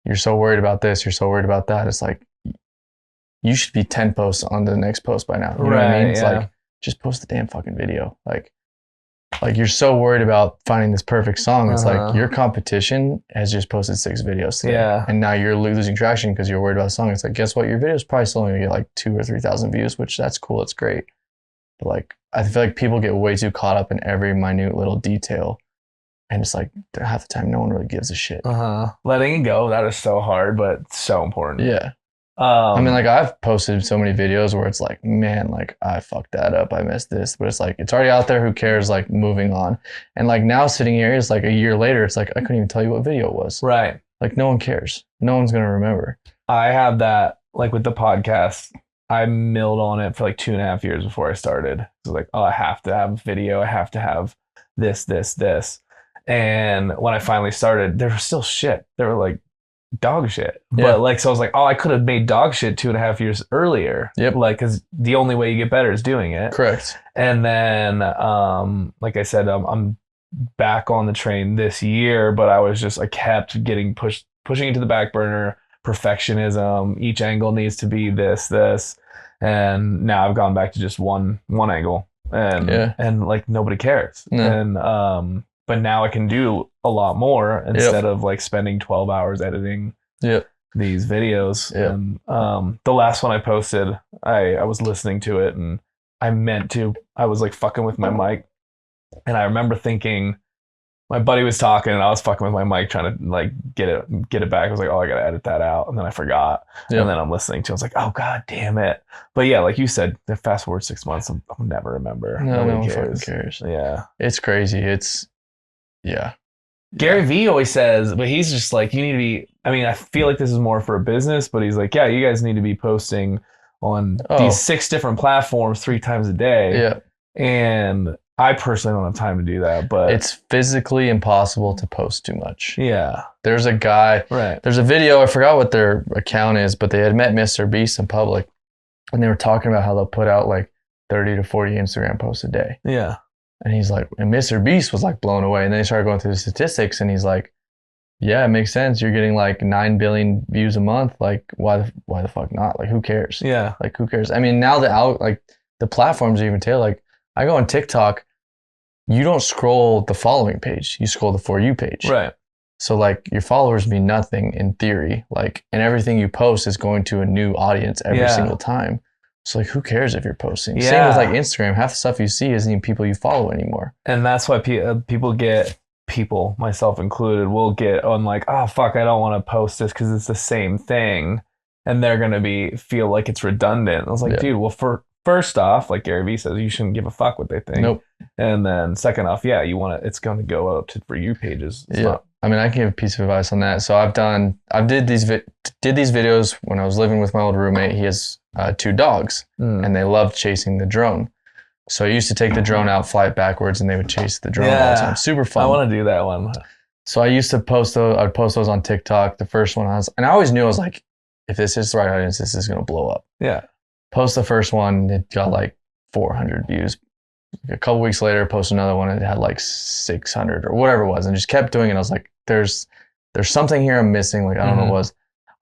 you're so worried about this. You're so worried about that. It's like, you should be 10 posts on the next post by now. You know what I mean? It's like, just post the damn fucking video. Like, like you're so worried about finding this perfect song. It's Uh-huh. like your competition has just posted 6 videos today. Yeah. And now you're losing traction because you're worried about the song. It's like, guess what? Your video is probably still only gonna get like 2,000 or 3,000 views, which that's cool. It's great. But like, I feel like people get way too caught up in every minute little detail. And it's like half the time, no one really gives a shit. Letting it go, that is so hard, but so important. Yeah. I mean, like I've posted so many videos where it's like, man, like I fucked that up. I missed this, but it's like, it's already out there. Who cares? Like moving on. And like now sitting here, it's like a year later, it's like, I couldn't even tell you what video it was. Right. Like no one cares. No one's going to remember. I have that, like with the podcast, I milled on it for like 2.5 years before I started. So like, oh, I have to have video. I have to have this. And when I finally started, there was still shit. They were like dog shit. Yeah. But like, so I was like, oh, I could have made dog shit 2.5 years earlier. Yep. Like, cause the only way you get better is doing it. Correct. And then, like I said, I'm back on the train this year, but I kept getting pushing it to the back burner. Perfectionism. Each angle needs to be this, and now I've gone back to just one angle, and like nobody cares. No. And but now I can do a lot more instead of like spending 12 hours editing these videos. And the last one I posted, I was listening to it and I was like fucking with my mic, and I remember thinking, my buddy was talking and I was fucking with my mic trying to like get it back. I was like, oh, I gotta edit that out, and then I forgot. And then I'm listening to it. I was like, oh god damn it. But yeah, like you said, fast forward 6 months, I'll never remember. No one fucking cares. Yeah. It's crazy. Gary Vee always says, but he's just like, you need to be, I mean, I feel like this is more for a business, but he's like, yeah, you guys need to be posting on these 6 different platforms 3 times a day. Yeah. And I personally don't have time to do that, but it's physically impossible to post too much. Yeah. There's a guy, there's a video, I forgot what their account is, but they had met Mr. Beast in public and they were talking about how they'll put out like 30 to 40 Instagram posts a day. Yeah. And he's like, and Mr. Beast was like blown away. And then he started going through the statistics and he's like, yeah, it makes sense. You're getting like 9 billion views a month. Like, why the fuck not? Like, who cares? Yeah. Like, who cares? I mean, now that the platforms are even tailored. Like, I go on TikTok, you don't scroll the following page. You scroll the For You page. Right. So like your followers mean nothing in theory. Like, and everything you post is going to a new audience every single time. So like, who cares if you're posting? Yeah. Same with like Instagram. Half the stuff you see isn't even people you follow anymore. And that's why people, myself included, will get on like, oh fuck, I don't want to post this because it's the same thing, and they're gonna feel like it's redundant. I was like, dude, well, first off, like Gary Vee says, you shouldn't give a fuck what they think. Nope. And then second off, yeah, it's going to go out to For You pages. I mean, I can give a piece of advice on that. So I did these videos when I was living with my old roommate. He has 2 dogs, and they love chasing the drone. So I used to take the drone out, fly it backwards, and they would chase the drone all the time. Super fun. I want to do that one. So I used to post those. I'd post those on TikTok. The first one and I always knew, I was like, if this is the right audience, this is going to blow up. Yeah. Post the first one, it got like 400 views. A couple weeks later, post another one, and it had like 600 or whatever it was, and just kept doing it. I was like, there's something here I'm missing. Like, I don't know what it was.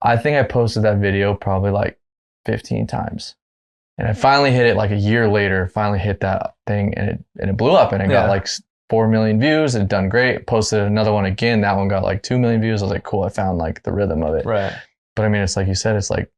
I think I posted that video probably like 15 times. And I finally hit it like a year later, finally hit that thing, and it blew up, and it got like 4 million views, and it done great. Posted another one again. That one got like 2 million views. I was like, cool, I found like the rhythm of it. Right. But I mean, it's like you said, it's like,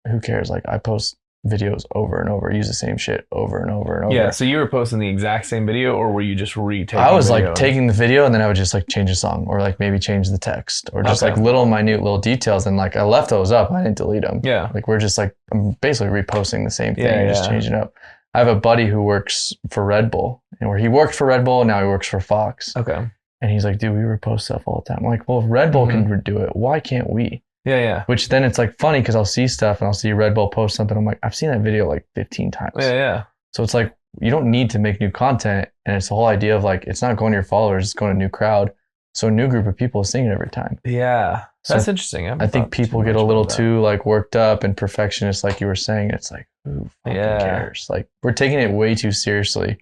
who cares? Like, I post videos over and over, use the same shit over and over and over. Yeah, so you were posting the exact same video, or were you just retaking I was like taking the video, and then I would just like change the song, or like maybe change the text, or just like minute little details, and like I left those up. I didn't delete them. Yeah. Like we're just like, I'm basically reposting the same thing and just changing it up. I have a buddy who works for Red Bull, and where he worked for Red Bull, and now he works for Fox. Okay. And he's like, dude, we repost stuff all the time. I'm like, well, if Red Bull can do it, why can't we? Yeah, yeah. Which then it's like funny because I'll see stuff and I'll see Red Bull post something. I'm like, I've seen that video like 15 times. Yeah, yeah. So it's like, you don't need to make new content. And it's the whole idea of like, it's not going to your followers, it's going to a new crowd. So a new group of people is seeing it every time. Yeah. That's interesting. I think people get a little too like worked up and perfectionist, like you were saying. It's like, who fucking cares? Like, we're taking it way too seriously,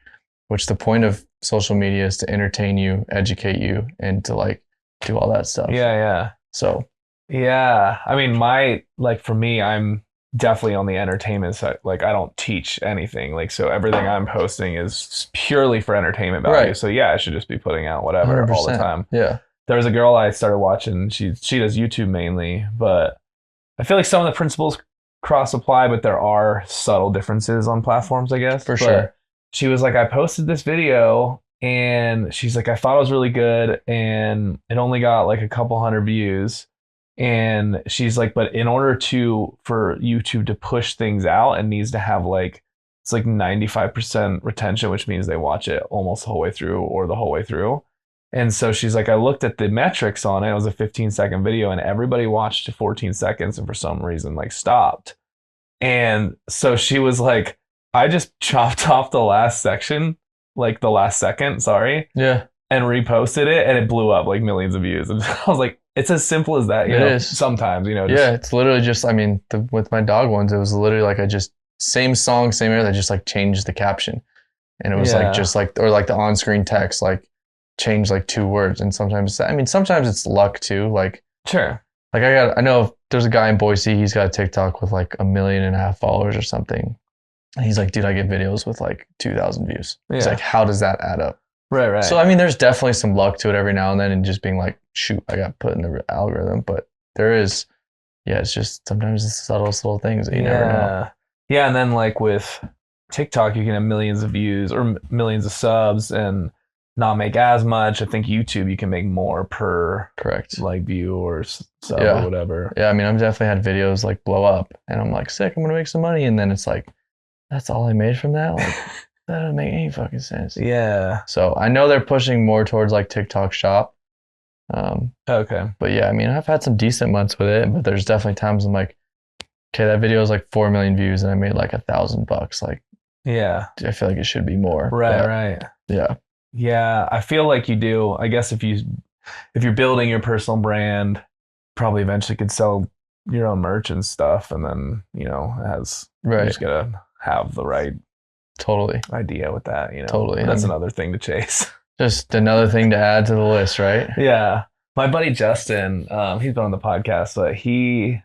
which the point of social media is to entertain you, educate you, and to like do all that stuff. Yeah, yeah. So. Yeah. I mean, for me, I'm definitely on the entertainment side. Like I don't teach anything. Like so everything I'm posting is purely for entertainment value. Right. So yeah, I should just be putting out whatever all the 100%. time. Yeah. There was a girl I started watching. She does YouTube mainly, but I feel like some of the principles cross apply, but there are subtle differences on platforms, I guess. For But sure. she was like, I posted this video and she's like, I thought it was really good and it only got like a couple hundred views. And she's like, but in order for YouTube to push things out, it needs to have like, it's like 95% retention, which means they watch it almost the whole way through or the whole way through. And so she's like, I looked at the metrics on it. It was a 15-second video and everybody watched 14 seconds and for some reason like stopped. And so she was like, I just chopped off the last section, like the last second, sorry, Yeah. and reposted it and it blew up like millions of views. And I was like, it's as simple as that, you It know, is. sometimes, you know. Just, Yeah. It's literally just, I mean, with my dog ones, it was literally like I just, same song, same era, that just like changed the caption. And it was Yeah. like, just like, or like the on screen text, like change like 2 words. And sometimes, I mean, sometimes it's luck too. Like, Sure. like I know there's a guy in Boise, he's got a TikTok with like 1.5 million followers or something. And he's like, dude, I get videos with like 2,000 views. He's Yeah. like, how does that add up? Right. So, I mean, there's definitely some luck to it every now and then and just being like, shoot, I got put in the algorithm. But there is, yeah, it's just sometimes it's the subtlest little things that you never know. Yeah. And then like with TikTok, you can have millions of views or millions of subs and not make as much. I think YouTube, you can make more per Correct. like view or sub Yeah. or whatever. Yeah, I mean, I've definitely had videos like blow up and I'm like, sick, I'm going to make some money. And then it's like, that's all I made from that? Like, that doesn't make any fucking sense. Yeah. So I know they're pushing more towards like TikTok Shop. Okay. But yeah, I mean, I've had some decent months with it, but there's definitely times I'm like, okay, that video is like 4 million views and I made like $1,000. Like, Yeah. I feel like it should be more. Right. Yeah. Yeah. I feel like you do. I guess if you're building your personal brand, probably eventually could sell your own merch and stuff. And then, you know, you Right. just gotta have the right Totally. idea with that, you know. Totally. But that's I mean, another thing to chase. just another thing to add to the list, right? Yeah. My buddy Justin, he's been on the podcast, but he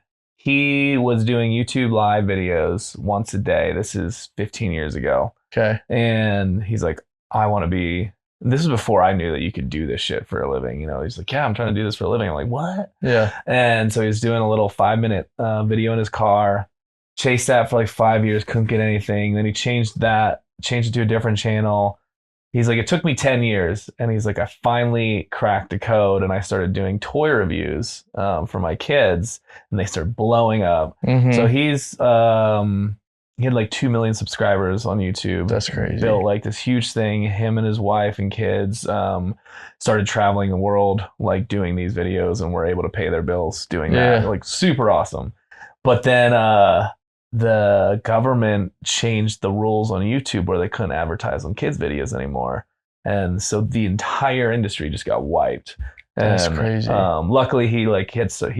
was doing YouTube live videos once a day. This is 15 years ago. Okay. And he's like, I want to be, this is before I knew that you could do this shit for a living. You know, he's like, yeah, I'm trying to do this for a living. I'm like, what? Yeah. And so he's doing a little 5-minute video in his car, chased that for like 5 years, couldn't get anything. Then he changed it to a different channel. He's like, it took me 10 years. And he's like, I finally cracked the code and I started doing toy reviews for my kids and they started blowing up. Mhm. So he had like 2 million subscribers on YouTube. That's crazy. Built like this huge thing. Him and his wife and kids started traveling the world, like doing these videos and were able to pay their bills doing that. Yeah. Like super awesome. But then the government changed the rules on YouTube where they couldn't advertise on kids' videos anymore. And so the entire industry just got wiped. That's crazy. Luckily, he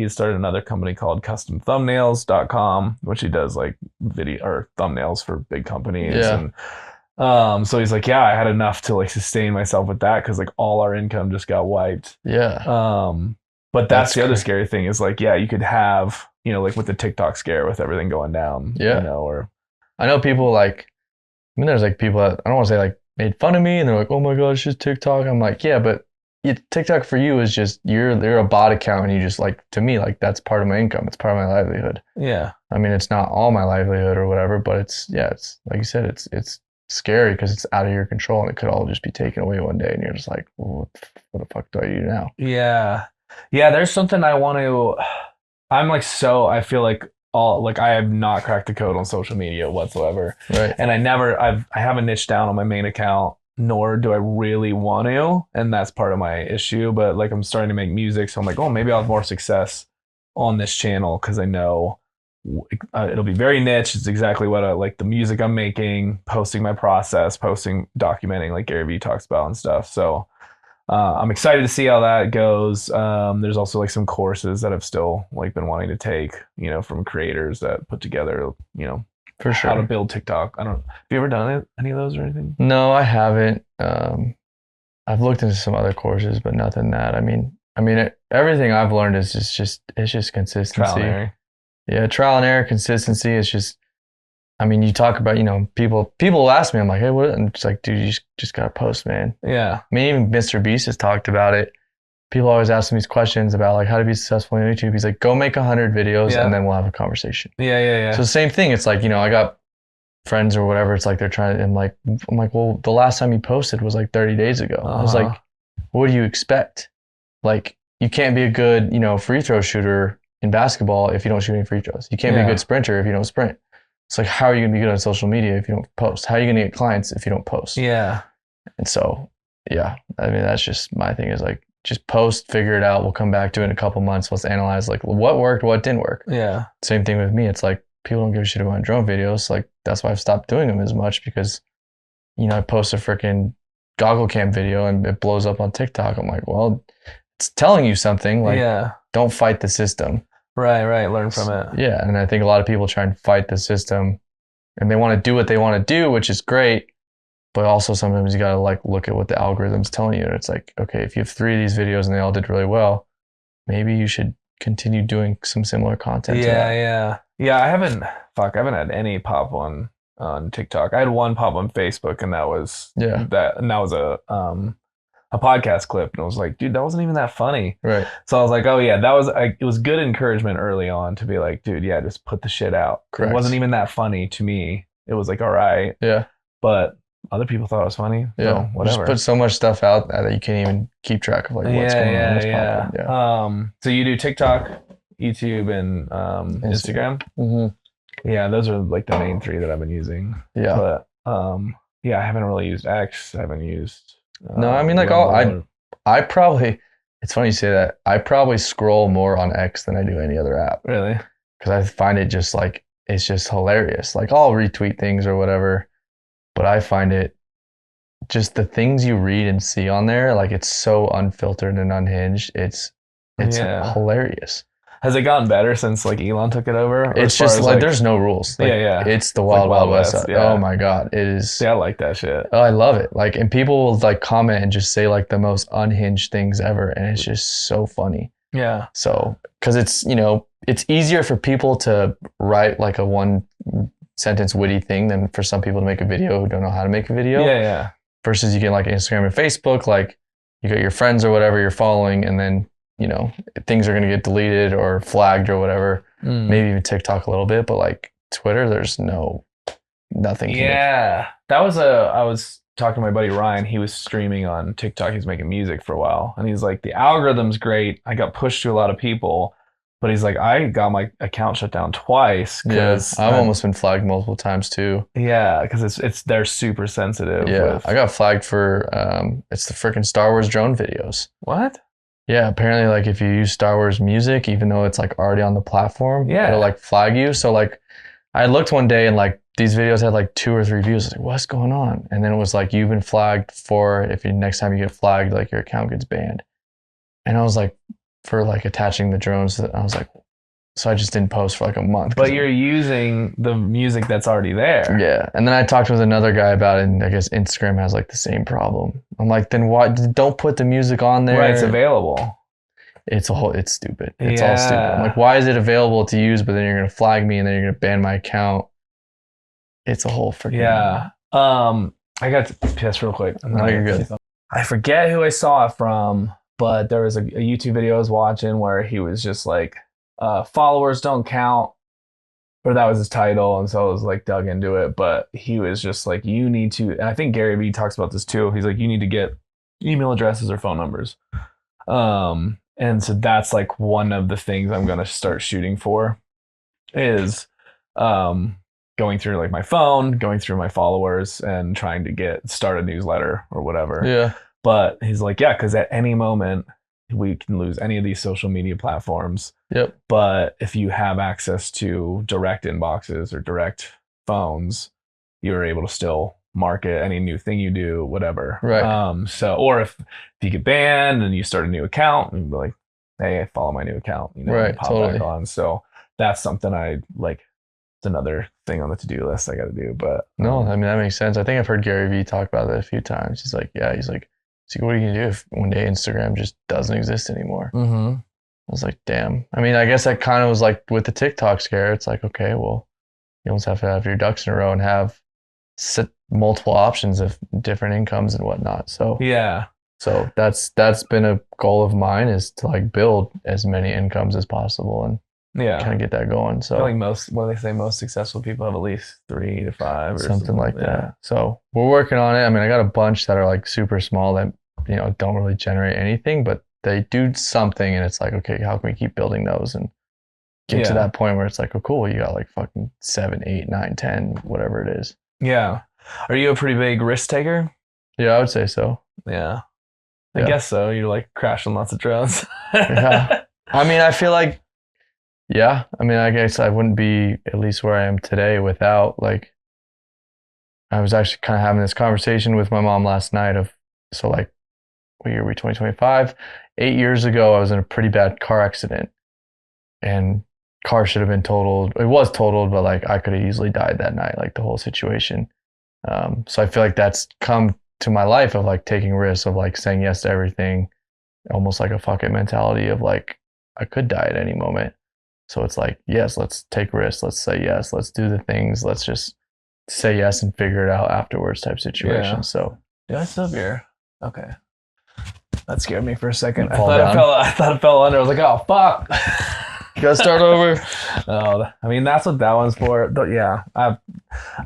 started another company called CustomThumbnails.com, which he does like video or thumbnails for big companies. Yeah. And so he's like, yeah, I had enough to like sustain myself with that because like all our income just got wiped. Yeah. But that's the other crazy. scary thing is like, yeah, you could have, you know, like with the TikTok scare with everything going down. Yeah. You know, or I know people like, I mean, there's like people that I don't want to say like made fun of me and they're like, oh my God, it's just TikTok. I'm like, yeah, but TikTok for you is just, they're a bot account and you just like, to me, like that's part of my income. It's part of my livelihood. yeah. I mean, it's not all my livelihood or whatever, but it's like you said, it's scary because it's out of your control and it could all just be taken away one day and you're just like, well, what the fuck do I do now? Yeah. Yeah. There's something I want to, I feel like I have not cracked the code on social media whatsoever. Right. And I haven't niched down on my main account, nor do I really want to. And that's part of my issue. But like I'm starting to make music. So I'm like, oh, maybe I'll have more success on this channel because I know it'll be very niche. It's exactly what I like, the music I'm making, posting my process, documenting like Gary Vee talks about and stuff. So I'm excited to see how that goes. There's also like some courses that I've still like been wanting to take, you know, from creators that put together, you know, For sure. how to build TikTok. Have you ever done any of those or anything? No, I haven't. I've looked into some other courses, but nothing that. I mean, everything I've learned is it's just consistency. Trial and error. Yeah, trial and error, consistency. It's just, I mean, you talk about, people will ask me, I'm like, hey, what? And it's like, dude, you just gotta post, man. Yeah. I mean, even Mr. Beast has talked about it. People always ask him these questions about like how to be successful on YouTube. He's like, go make 100 videos and then we'll have a conversation. Yeah. So same thing. It's like, I got friends or whatever. It's like they're trying to, I'm like, well, the last time you posted was like 30 days ago. I was like, what do you expect? Like, you can't be a good, free throw shooter in basketball if you don't shoot any free throws. You can't be a good sprinter if you don't sprint. It's like, how are you going to be good on social media if you don't post? How are you going to get clients if you don't post? Yeah. And so, yeah, I mean, that's just my thing is like, just post, figure it out. We'll come back to it in a couple months. Let's analyze like what worked, what didn't work. Yeah. Same thing with me. It's like people don't give a shit about drone videos. Like that's why I've stopped doing them as much because, I post a freaking goggle cam video and it blows up on TikTok. I'm like, well, it's telling you something. Like, don't fight the system. Right. Learn from it. Yeah. And I think a lot of people try and fight the system and they want to do what they want to do, which is great. But also sometimes you got to like look at what the algorithm's telling you. And it's like, okay, if you have 3 of these videos and they all did really well, maybe you should continue doing some similar content. Yeah. I haven't had any pop on TikTok. I had one pop on Facebook and that was a podcast clip. And I was like, dude, that wasn't even that funny. Right. So I was like, oh yeah, it was good encouragement early on to be like, dude, yeah, just put the shit out. Correct. It wasn't even that funny to me. It was like, all right. Yeah. But other people thought it was funny. Yeah. So whatever. Just put so much stuff out that you can't even keep track of like what's going on. What's popping. Yeah. So you do TikTok, YouTube, and Instagram. Mm-hmm. Yeah, those are like the main 3 that I've been using. Yeah. But I haven't really used X. I haven't used. No, I mean like I probably. It's funny you say that. I probably scroll more on X than I do any other app. Really? Because I find it just like it's just hilarious. Like I'll retweet things or whatever. But I find it just the things you read and see on there, like it's so unfiltered and unhinged. It's hilarious. Has it gotten better since like Elon took it over? It's just like there's no rules. Like, it's the wild west. Oh my God. It is. Yeah, I like that shit. Oh, I love it. Like, and people will like comment and just say like the most unhinged things ever. And it's just so funny. Yeah. So, cause it's, it's easier for people to write like a one sentence witty thing than for some people to make a video who don't know how to make a video. Yeah. Versus you get like Instagram and Facebook, like you got your friends or whatever you're following, and then things are gonna get deleted or flagged or whatever. Maybe even TikTok a little bit, but like Twitter, there's nothing. Yeah, I was talking to my buddy Ryan. He was streaming on TikTok. He's making music for a while, and he's like, the algorithm's great. I got pushed to a lot of people. But he's like, I got my account shut down twice. I've almost been flagged multiple times too. Yeah, because they're super sensitive. Yeah, I got flagged for it's the freaking Star Wars drone videos. What? Yeah, apparently like if you use Star Wars music, even though it's like already on the platform, it'll like flag you. So like I looked one day and like these videos had like 2 or 3 views. I was like, what's going on? And then it was like, you've been flagged for, if you next time you get flagged, like your account gets banned. And I was like, for like attaching the drones, I was like, so I just didn't post for like a month. But you're using the music that's already there. Yeah. And then I talked with another guy about it, and I guess Instagram has like the same problem. I'm like, then why don't put the music on there? Right, it's available. It's stupid. It's all stupid. I'm like, why is it available to use, but then you're gonna flag me and then you're gonna ban my account? It's a whole freaking I got to piss real quick. No, you're good. I forget who I saw it from. But there was a YouTube video I was watching where he was just like, followers don't count, or that was his title. And so I was like dug into it, but he was just like, you need to, and I think Gary Vee talks about this too. He's like, you need to get email addresses or phone numbers. And so that's like one of the things I'm going to start shooting for is, going through like my phone, going through my followers and trying to start a newsletter or whatever. Yeah. But he's like, yeah, because at any moment we can lose any of these social media platforms. Yep. But if you have access to direct inboxes or direct phones, you're able to still market any new thing you do, whatever. Right. So, or if you get banned and you start a new account, and be like, hey, follow my new account, right, pop totally. back on. So that's something I like. It's another thing on the to-do list I got to do. But no, I mean that makes sense. I think I've heard Gary Vee talk about that a few times. He's like, so what are you gonna do if one day Instagram just doesn't exist anymore? Mm-hmm. was like, damn. I mean, I guess that kind of was like with the TikTok scare. It's like, okay, well, you almost have to have your ducks in a row and have multiple options of different incomes and whatnot. So Yeah. so that's been a goal of mine, is to like build as many incomes as possible and Yeah. kind of get that going. I So feel like what do they say? Most successful people have at least 3 to 5 or something like Yeah. that. So we're working on it. I mean, I got a bunch that are like super small that, you know, don't really generate anything, but they do something, and it's like, okay, how can we keep building those and get to Yeah. that point where it's like, oh, cool, you got like fucking 7, 8, 9, 10, whatever it is. Yeah. Are you a pretty big risk taker? Yeah, I would say so. Yeah. I Yeah. guess so. You're like crashing lots of drones. Yeah. I mean, I feel like, yeah, I mean, I guess I wouldn't be at least where I am today without, like, I was actually kind of having this conversation with my mom last night of, so like, what year are we, 2025? 8 years ago, I was in a pretty bad car accident, and car should have been totaled. It was totaled, but like I could have easily died that night, like the whole situation. So I feel like that's come to my life of like taking risks, of like saying yes to everything, almost like a fuck it mentality of like, I could die at any moment. So it's like, yes, let's take risks. Let's say yes. Let's do the things. Let's just say yes and figure it out afterwards type situation. Yeah. So Yeah, I still beer. Okay. That scared me for a second. I Fall thought it fell under. I was like, oh fuck. you gotta start over. Oh, I mean, that's what that one's for. But yeah,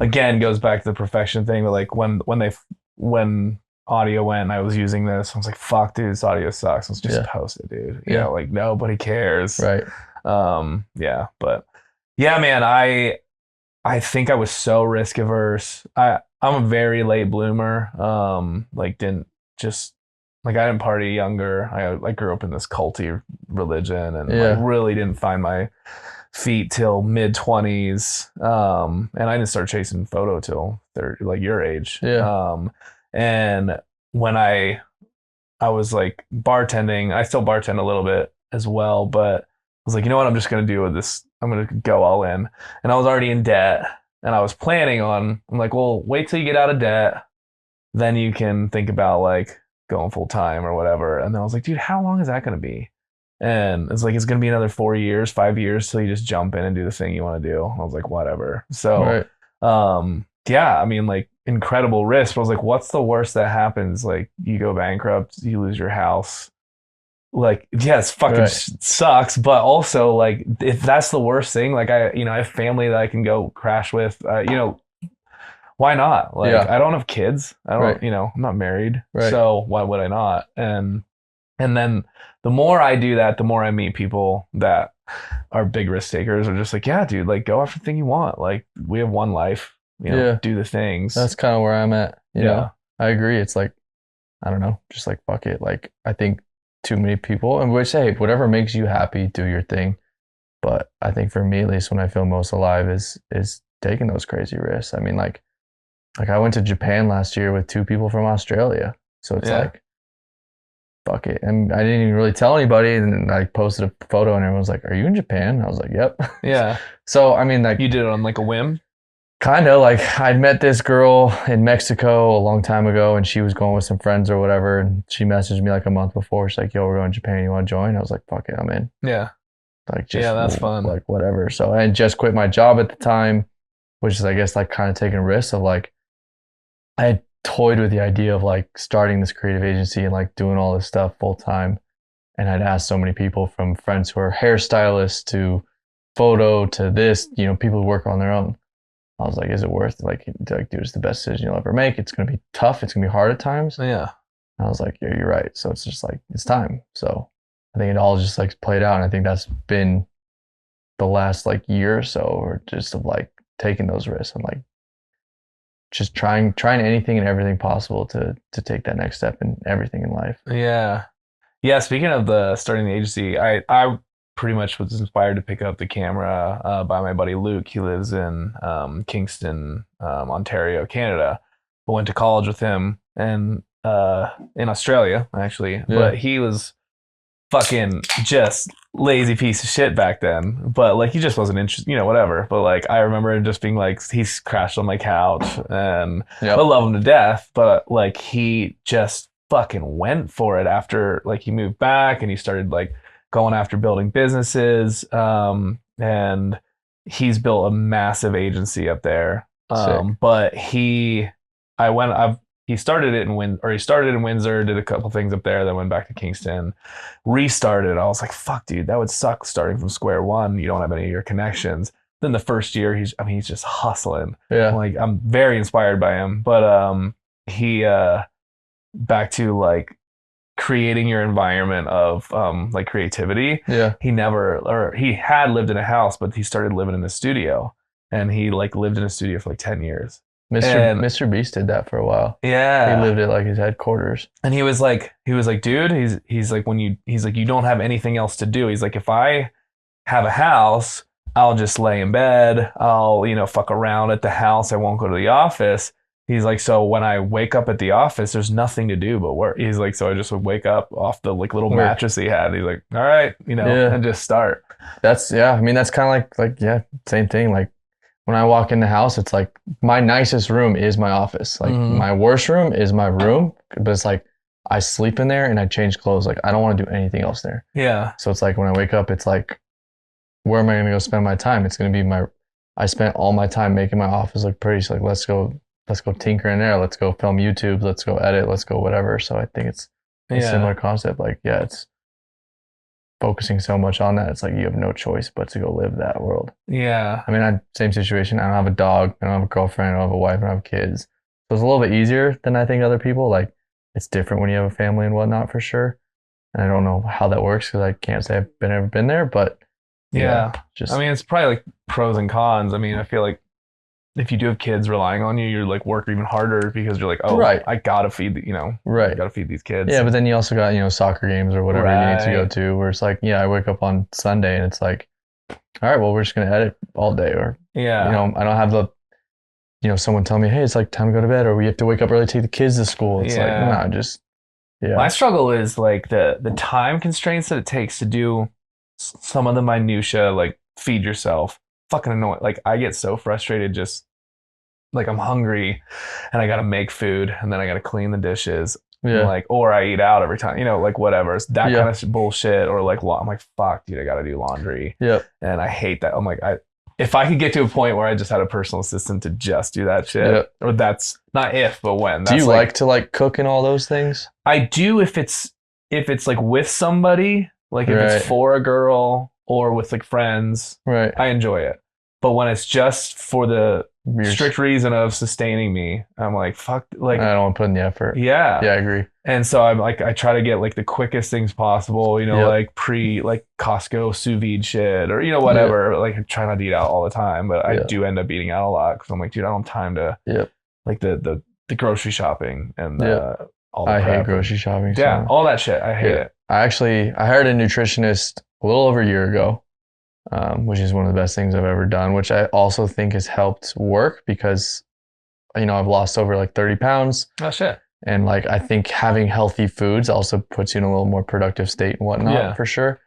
again, goes back to the perfection thing. But like when audio went and I was using this, I was like, fuck, dude, this audio sucks. Let's just post it, dude. You know, like nobody cares. Right. Yeah, but yeah, man, I think I was so risk averse. I'm a very late bloomer. Like I didn't party younger. I grew up in this culty religion, and like really didn't find my feet till mid-20s. And I didn't start chasing photo till like your age. Yeah. And when I was like bartending, I still bartend a little bit as well, but I was like, you know what, I'm just gonna do with this. I'm gonna go all in. And I was already in debt, and I was planning on. I'm like, well, wait till you get out of debt, then you can think about like going full time or whatever. And then I was like, dude, how long is that gonna be? And it's like, it's gonna be another 4 years, 5 years till you just jump in and do the thing you want to do. I was like, whatever. So, yeah, I mean, like incredible risk. But I was like, what's the worst that happens? Like you go bankrupt, you lose your house. Like, yeah, it's fucking sucks, but also like if that's the worst thing, like I have family that I can go crash with, why not? Like I don't have kids, I don't, I'm not married, so why would I not? And then the more I do that, the more I meet people that are big risk takers, are just like, yeah, dude, like go after the thing you want. Like we have one life, do the things. That's kind of where I'm at. You know, I agree. It's like, I don't know, just like fuck it. Like I think too many people, and we say whatever makes you happy, do your thing. But I think for me, at least, when I feel most alive is taking those crazy risks. I mean, like I went to Japan last year with 2 people from Australia, so it's like, fuck it. And I didn't even really tell anybody, and I posted a photo, and everyone's like, "Are you in Japan?" I was like, "Yep." Yeah. So I mean, like, you did it on like a whim. Kind of like I'd met this girl in Mexico a long time ago, and she was going with some friends or whatever. And she messaged me like a month before. She's like, "Yo, we're going to Japan. You want to join?" I was like, "Fuck it, I'm in." Yeah. Like, just, that's fun. Like, whatever. So I had just quit my job at the time, which is, I guess, like kind of taking risks of like, I had toyed with the idea of like starting this creative agency and like doing all this stuff full time. And I'd asked so many people, from friends who are hairstylists to photo to this, people who work on their own. I was like, is it worth it? Like, dude, it's the best decision you'll ever make. It's going to be tough. It's going to be hard at times. Yeah. And I was like, yeah, you're right. So it's just like, it's time. So I think it all just like played out. And I think that's been the last like year or so, or just of like taking those risks and like just trying anything and everything possible to take that next step in everything in life. Yeah. Yeah. Speaking of starting the agency, I pretty much was inspired to pick up the camera by my buddy Luke. He lives in Kingston, Ontario, Canada. I went to college with him, and in Australia, actually. Yeah. But he was fucking just lazy piece of shit back then. But like he just wasn't interested, whatever. But like I remember just being like, he's crashed on my couch, and I love him to death. But like he just fucking went for it after like he moved back, and he started like going after building businesses. And he's built a massive agency up there. But he started it he started in Windsor, did a couple things up there, then went back to Kingston, restarted. I was like, fuck, dude, that would suck starting from square one. You don't have any of your connections. Then the first year, he's just hustling. Yeah. Like, I'm very inspired by him. But he back to like creating your environment of like creativity. Yeah. He had lived in a house, but he started living in a studio, and he like lived in a studio for like 10 years. Mr. Beast did that for a while. Yeah. He lived at like his headquarters. And he was like, dude, he's like, you don't have anything else to do. He's like, if I have a house, I'll just lay in bed. I'll, fuck around at the house. I won't go to the office. He's like, so when I wake up at the office, there's nothing to do but work. He's like, so I just would wake up off the like little mattress he had. He's like, all right, and just start. That's that's kind of like, same thing. Like when I walk in the house, it's like my nicest room is my office. Like my worst room is my room, but it's like I sleep in there and I change clothes. Like I don't want to do anything else there. Yeah. So it's like when I wake up, it's like, where am I going to go spend my time? It's going to be I spent all my time making my office look pretty. So like, let's go tinker in there. Let's go film YouTube. Let's go edit. Let's go whatever. So I think it's a similar concept. Like, it's focusing so much on that. It's like you have no choice but to go live that world. Yeah. Same situation. I don't have a dog. I don't have a girlfriend. I don't have a wife. I don't have kids. So it's a little bit easier than I think other people. Like it's different when you have a family and whatnot for sure. And I don't know how that works because I can't say I've ever been there, but it's probably like pros and cons. I feel like if you do have kids relying on you, you're like work even harder because you're like, I gotta feed, I gotta feed these kids. Yeah, but then you also got, soccer games or whatever you need to go to where it's like, I wake up on Sunday and it's like, all right, well, we're just going to edit all day. Or, I don't have the, someone tell me, hey, it's like time to go to bed or we have to wake up early to take the kids to school. It's like, no, My struggle is like the time constraints that it takes to do some of the minutia, like feed yourself. Fucking annoying. Like I get so frustrated just like I'm hungry and I gotta make food and then I gotta clean the dishes. Yeah. Like, or I eat out every time, like whatever. It's that kind of bullshit. Or like, I'm like, fuck, dude, I gotta do laundry. Yep. And I hate that. I'm like, if I could get to a point where I just had a personal assistant to just do that shit, or that's not if, but when. Do you like to like cook and all those things? I do if it's like with somebody, like if it's for a girl or with like friends, I enjoy it. But when it's just for the strict reason of sustaining me, I'm like, fuck, like I don't want to put in the effort. Yeah. Yeah, I agree. And so I'm like, I try to get like the quickest things possible, like like Costco sous vide shit or, whatever. Like I try not to eat out all the time, but I do end up eating out a lot because I'm like, dude, I don't have time to like the grocery shopping and all the I prep hate grocery shopping. Yeah, all that shit. I hate it. I hired a nutritionist a little over a year ago. Which is one of the best things I've ever done, which I also think has helped work because, I've lost over like 30 pounds. Oh, shit. And like, I think having healthy foods also puts you in a little more productive state and whatnot for sure.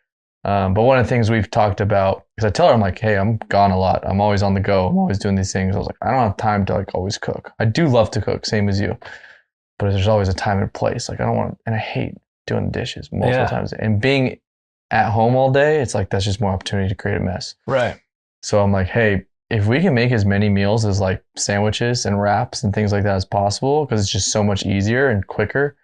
But one of the things we've talked about, because I tell her, I'm like, hey, I'm gone a lot. I'm always on the go. I'm always doing these things. I was like, I don't have time to like always cook. I do love to cook, same as you. But there's always a time and a place. Like I don't want, and I hate doing the dishes multiple times. And being at home all day, it's like that's just more opportunity to create a mess. Right. So I'm like, hey, if we can make as many meals as like sandwiches and wraps and things like that as possible, because it's just so much easier and quicker.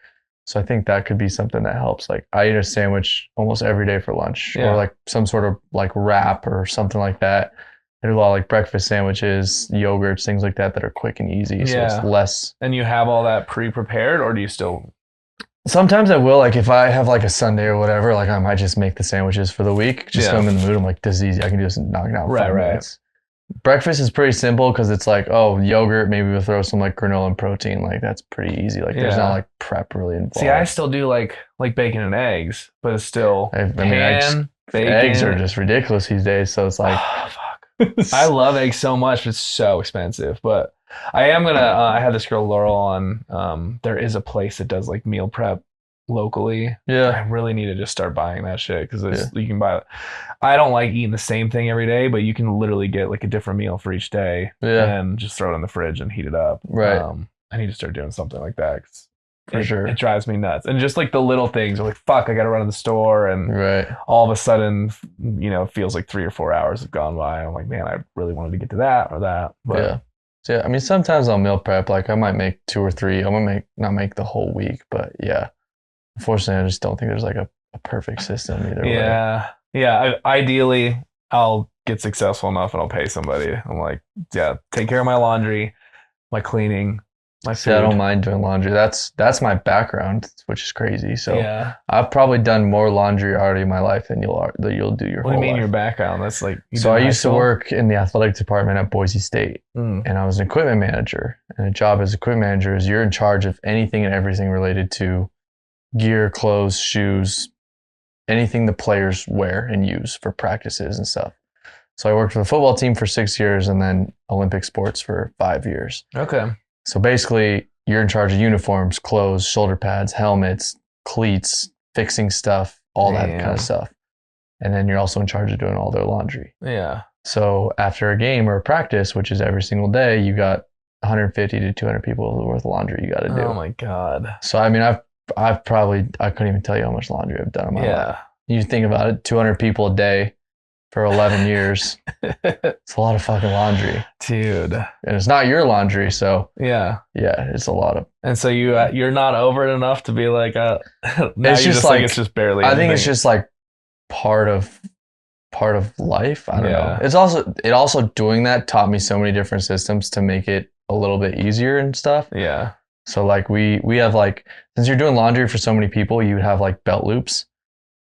So I think that could be something that helps. Like I eat a sandwich almost every day for lunch or like some sort of like wrap or something like that. I do a lot of like breakfast sandwiches, yogurts, things like that are quick and easy. So it's less. And you have all that pre-prepared or do you still... Sometimes I will, like if I have like a Sunday or whatever, like I might just make the sandwiches for the week. Just so I'm in the mood. I'm like, this is easy. I can do this and knock it out in 5 minutes. Breakfast is pretty simple because it's like, yogurt, maybe we'll throw some like granola and protein. Like that's pretty easy. Like there's not like prep really involved. See, I still do like bacon and eggs, but it's still bacon. Eggs are just ridiculous these days. So it's like, I love eggs so much, but it's so expensive. But I am gonna. I had this girl Laurel on. There is a place that does like meal prep locally. Yeah, I really need to just start buying that shit because you can buy it. I don't like eating the same thing every day, but you can literally get like a different meal for each day and just throw it in the fridge and heat it up. Right. I need to start doing something like that. sure. It drives me nuts. And just like the little things are like, fuck, I got to run to the store. And Right. all of a sudden, it feels like 3 or 4 hours have gone by. I'm like, man, I really wanted to get to that or that. But yeah. So, yeah, I mean, sometimes I'll meal prep. Like I might make 2 or 3. I might not make the whole week, but yeah. Unfortunately, I just don't think there's like a perfect system either way. Yeah. Ideally, I'll get successful enough and I'll pay somebody. I'm like, yeah, take care of my laundry, my cleaning, my food. See, I don't mind doing laundry. That's my background, which is crazy. So yeah. I've probably done more laundry already in my life than you'll do your What whole life. What do you mean your background? That's like so I used to work in the athletic department at Boise State, and I was an equipment manager. And a job as equipment manager is you're in charge of anything and everything related to gear, clothes, shoes, anything the players wear and use for practices and stuff. So I worked for the football team for 6 years and then Olympic sports for 5 years. Okay. So basically, you're in charge of uniforms, clothes, shoulder pads, helmets, cleats, fixing stuff, all that kind of stuff. And then you're also in charge of doing all their laundry. Yeah. So after a game or a practice, which is every single day, you got 150 to 200 people worth of laundry you got to do. Oh my God. So I mean, I couldn't even tell you how much laundry I've done in my life. You think about it, 200 people a day for 11 years. It's a lot of fucking laundry, dude. And it's not your laundry, so yeah, it's a lot of. And so you're not over it enough to be like, now it's just like it's just barely. I think it's just like part of life. I don't know. It also doing that taught me so many different systems to make it a little bit easier and stuff. Yeah. So like we have like, since you're doing laundry for so many people, you would have like belt loops.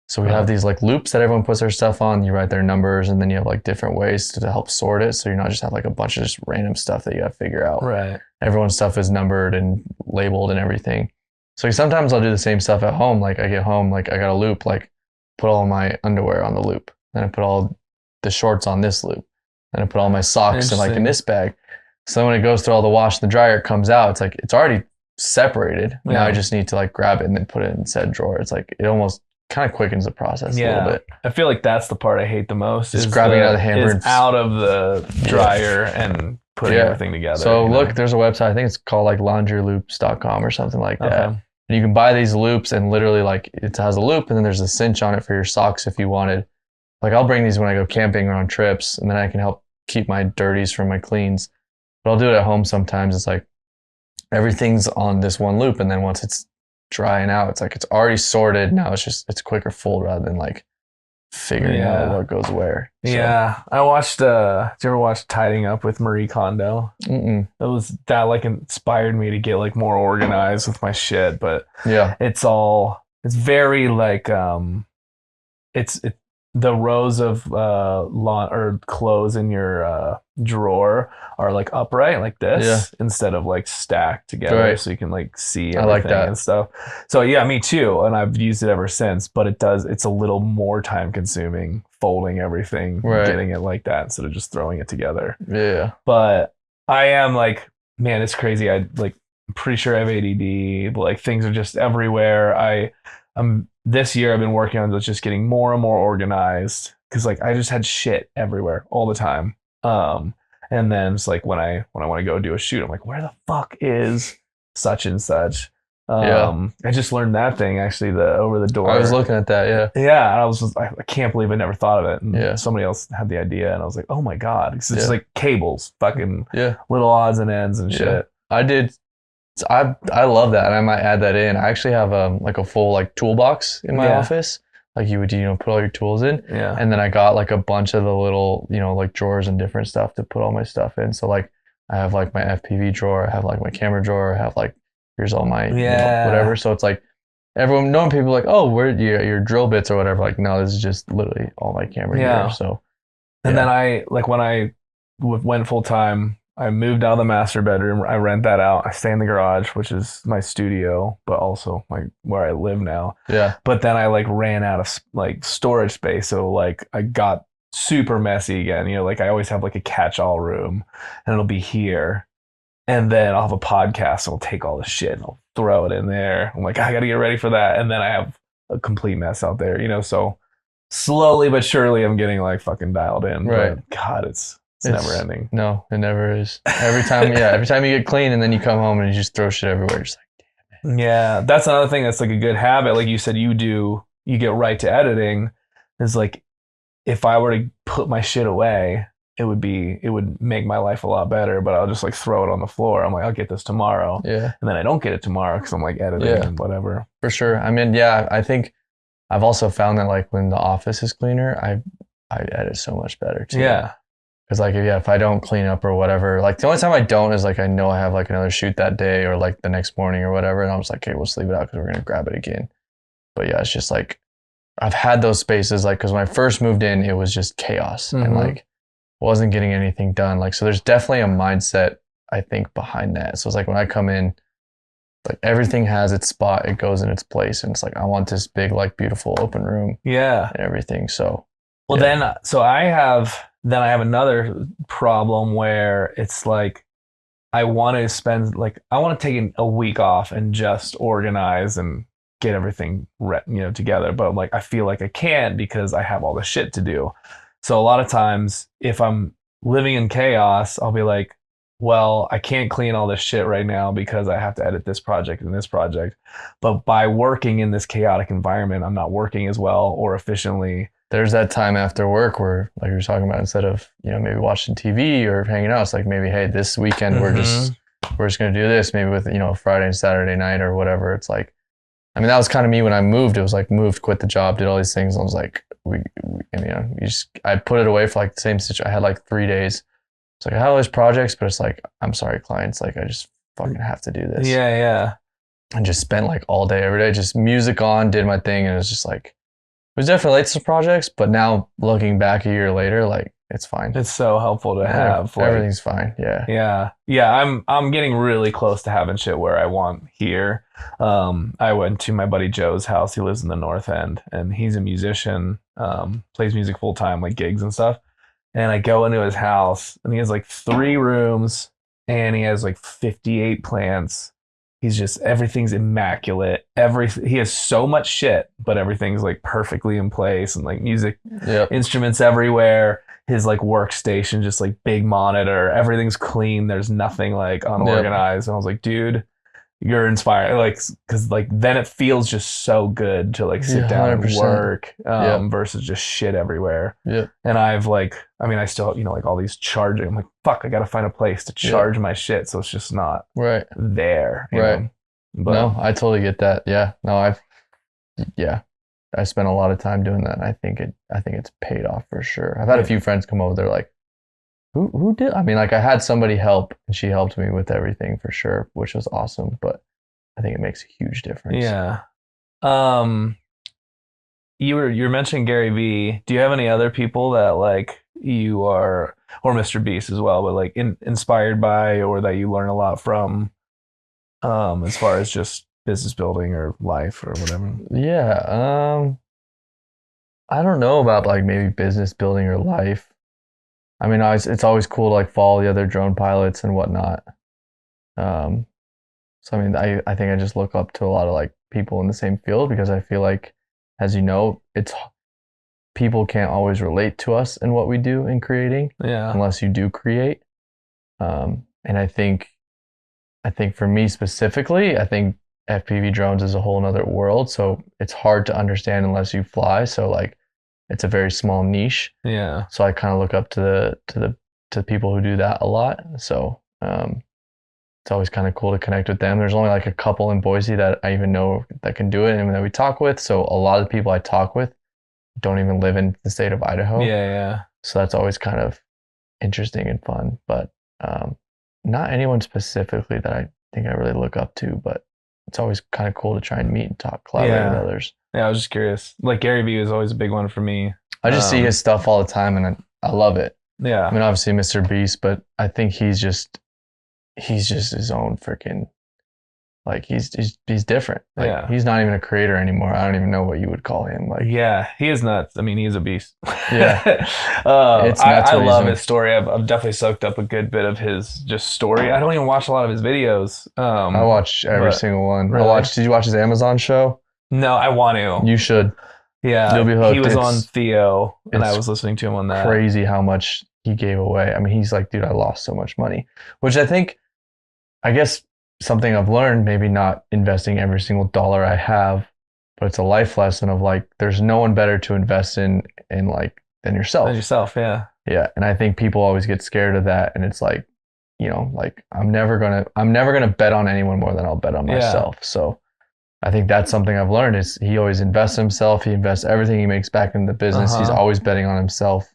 So we have these like loops that everyone puts their stuff on. You write their numbers, and then you have like different ways to help sort it. So you're not just have like a bunch of just random stuff that you got to figure out. Right. Everyone's stuff is numbered and labeled and everything. So sometimes I'll do the same stuff at home. Like I get home, like I got a loop, like put all my underwear on the loop. Then I put all the shorts on this loop. Then I put all my socks in this bag. So when it goes through all the wash and the dryer, it comes out. It's like, it's already separated. Yeah. Now I just need to like grab it and then put it in said drawer. It's like, it almost kind of quickens the process a little bit. I feel like that's the part I hate the most. Just grabbing it out of the hamper. Out of the dryer and putting everything together. So look, there's a website, I think it's called like laundryloops.com or something like that. Okay. And you can buy these loops and literally like it has a loop and then there's a cinch on it for your socks if you wanted. Like I'll bring these when I go camping or on trips and then I can help keep my dirties from my cleans. But I'll do it at home sometimes. It's like everything's on this one loop and then once it's drying out, it's like it's already sorted. Now it's quicker fold rather than like figuring out what goes where. So. Yeah. I watched did you ever watch Tidying Up with Marie Kondo? That like inspired me to get like more organized with my shit. But it's very like it's the rows of clothes in your drawer are like upright like this instead of like stacked together, so you can like see everything. I like that and stuff. So yeah, me too, and I've used it ever since. But it's a little more time consuming folding everything, getting it like that instead of just throwing it together. Yeah. But I am like, man, it's crazy. I'm pretty sure I have ADD. But like things are just everywhere. This year I've been working on just getting more and more organized because like I just had shit everywhere all the time. And then it's like when I want to go do a shoot, I'm like, where the fuck is such and such? I just learned that thing actually, the over the door. I was looking at that, yeah. And I can't believe I never thought of it. And somebody else had the idea, and I was like, oh my god, it's just like cables, fucking little odds and ends and shit. I love that, and I might add that in. I actually have like a full like toolbox in my office. Like you would, put all your tools in. Yeah. And then I got like a bunch of the little, like drawers and different stuff to put all my stuff in. So like I have like my FPV drawer, I have like my camera drawer, I have like, here's all my whatever. So it's like knowing people like, oh, where your drill bits or whatever. Like, no, this is just literally all my camera gear. So. And then when I went full time, I moved out of the master bedroom. I rent that out. I stay in the garage, which is my studio, but also where I live now. Yeah. But then I ran out of like storage space. So like I got super messy again. Like I always have like a catch-all room and it'll be here. And then I'll have a podcast and I'll take all the shit and I'll throw it in there. I'm like, I got to get ready for that. And then I have a complete mess out there, so slowly but surely I'm getting like fucking dialed in. Right. But God, it's never ending. No, it never is. Every time you get clean and then you come home and you just throw shit everywhere. Just like, damn Yeah, that's another thing that's like a good habit. Like you said, you get right to editing. Is like if I were to put my shit away, it would make my life a lot better. But I'll just like throw it on the floor. I'm like, I'll get this tomorrow, Yeah. and then I don't get it tomorrow because I'm like editing Yeah. and whatever. For sure. I mean, yeah, I think I've also found that like when the office is cleaner, I edit so much better too. Yeah, Because like if I don't clean up or whatever, like the only time I don't is like I know I have like another shoot that day or like the next morning or whatever, and I'm just like, okay, we'll just leave it out because we're gonna grab it again. But yeah, it's just like I've had those spaces like because when I first moved in, it was just chaos and like wasn't getting anything done. Like so, there's definitely a mindset I think behind that. So it's like when I come in, like everything has its spot, it goes in its place, and it's like I want this big like beautiful open room yeah. and everything. So Well, yeah. then I have another problem where it's like I want to spend like I want to take a week off and just organize and get everything together. But like I feel like I can't because I have all the shit to do. So a lot of times, if I'm living in chaos, I'll be like, well, I can't clean all this shit right now because I have to edit this project and this project. But by working in this chaotic environment, I'm not working as well or efficiently. There's that time after work where, like you were talking about, instead of maybe watching TV or hanging out, it's like maybe, hey, this weekend we're just gonna do this. Maybe with Friday and Saturday night or whatever. It's like, I mean, that was kind of me when I moved. It was like moved, quit the job, did all these things. I was like, I put it away for like the same situation. I had like 3 days. It's like I had all these projects, but it's like, I'm sorry, clients, like I just fucking have to do this. Yeah, yeah. And just spent like all day, every day, just music on, did my thing, and it was just like, it was definitely late to some projects, but now looking back a year later, like it's fine. It's so helpful to have. Like, everything's fine. Yeah. Yeah. Yeah. I'm getting really close to having shit where I want here. I went to my buddy Joe's house. He lives in the North End and he's a musician, plays music full time, like gigs and stuff. And I go into his house and he has like 3 rooms and he has like 58 plants. He's just everything's immaculate. He has so much shit, but everything's like perfectly in place and like music instruments everywhere. His like workstation, just like big monitor, everything's clean. There's nothing like unorganized. And I was like, dude, you're inspired. Like, cause like then it feels just so good to like sit down and work versus just shit everywhere. Yeah. And I've like, I mean, I still, like all these charging. I'm like, fuck, I got to find a place to charge my shit. So it's just not there. Right. But, no, I totally get that. Yeah. No, I spent a lot of time doing that. And I think it's paid off for sure. I've had a few friends come over. They're like, who did? I mean, like I had somebody help and she helped me with everything for sure, which was awesome. But I think it makes a huge difference. Yeah. You're mentioning Gary Vee. Do you have any other people that like you are, or Mr. Beast as well, but like inspired by or that you learn a lot from, as far as just business building or life or whatever? Yeah. I don't know about like maybe business building or life. I mean, it's always cool to like follow the other drone pilots and whatnot. So I mean, I think I just look up to a lot of like people in the same field because I feel like, as you know, people can't always relate to us in what we do in creating, unless you do create. And I think for me specifically, I think FPV drones is a whole nother world. So it's hard to understand unless you fly. So like, it's a very small niche. Yeah. So I kind of look up to the people who do that a lot. So it's always kind of cool to connect with them. There's only like a couple in Boise that I even know that can do it and that we talk with. So a lot of the people I talk with don't even live in the state of Idaho. Yeah, yeah. So that's always kind of interesting and fun. But not anyone specifically that I think I really look up to, but it's always kind of cool to try and meet and talk, collaborate with others. Yeah, I was just curious. Like Gary Vee is always a big one for me. I just see his stuff all the time and I love it. Yeah. I mean, obviously Mr. Beast, but I think he's just his own freaking, like he's different. Like he's not even a creator anymore. I don't even know what you would call him. Like, yeah, he is nuts. I mean, he is a beast. Yeah. I love his story. I've definitely soaked up a good bit of his just story. I don't even watch a lot of his videos. I watch every single one. Really? Did you watch his Amazon show? No, I want to. You should. Yeah. You'll be hooked. He was on Theo and I was listening to him on that. Crazy how much he gave away. I mean, he's like, dude, I lost so much money, which I guess something I've learned, maybe not investing every single dollar I have, but it's a life lesson of like, there's no one better to invest in like than yourself. As yourself, yeah. Yeah. And I think people always get scared of that. And it's like, like I'm never gonna bet on anyone more than I'll bet on myself. So I think that's something I've learned is he always invests himself. He invests everything he makes back in the business. He's always betting on himself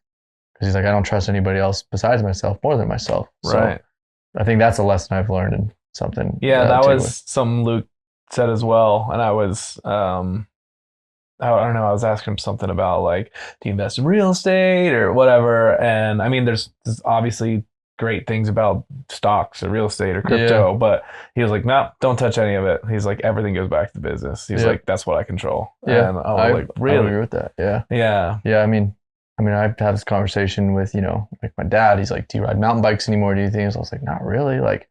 because he's like, I don't trust anybody else besides myself more than myself. Right. So I think that's a lesson I've learned and something. Yeah, that was something Luke said as well. And I was, I don't know, I was asking him something about like, do you invest in real estate or whatever? And I mean, there's obviously great things about stocks or real estate or crypto, but he was like, no, don't touch any of it. He's like, everything goes back to the business. He's like, that's what I control. Yeah. And I was like, really? I agree with that. Yeah. Yeah. Yeah. I mean, I've had this conversation with, like my dad. He's like, do you ride mountain bikes anymore? Do you think? So I was like, not really. Like,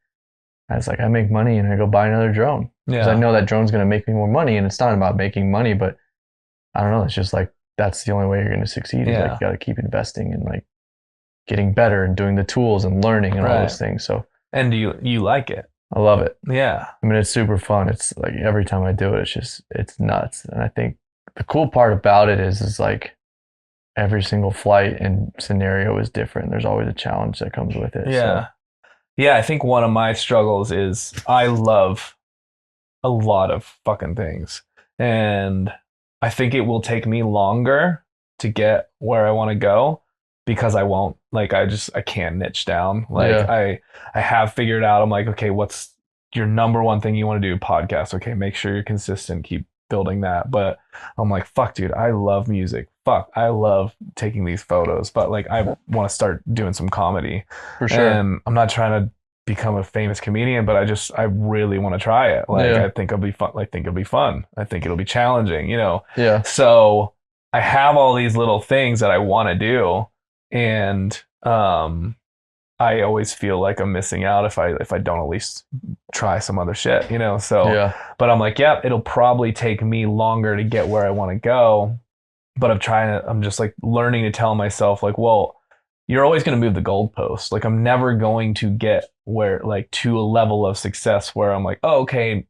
I was like, I make money and I go buy another drone. Because I know that drone's going to make me more money. And it's not about making money, but I don't know. It's just like, that's the only way you're going to succeed. Is like, you got to keep investing and like getting better and doing the tools and learning and all those things. So, and you like it? I love it. Yeah. I mean, it's super fun. It's like every time I do it, it's nuts. And I think the cool part about it is like every single flight and scenario is different. There's always a challenge that comes with it. Yeah. So. Yeah. I think one of my struggles is I love a lot of fucking things. And I think it will take me longer to get where I want to go because I won't, like, I can't niche down. Like I have figured out, I'm like, okay, what's your number one thing you want to do? Podcast. Okay. Make sure you're consistent. Keep building that. But I'm like, fuck, dude, I love music. Fuck, I love taking these photos, but like, I want to start doing some comedy. For sure. And I'm not trying to become a famous comedian, but I really want to try it. Like, I think it'll be fun. I think it'll be challenging, Yeah. So I have all these little things that I want to do. And I always feel like I'm missing out if I don't at least try some other shit, So, but I'm like, it'll probably take me longer to get where I want to go. But I'm just like learning to tell myself like, well, you're always going to move the goalpost. Like I'm never going to get where like to a level of success where I'm like, oh, okay,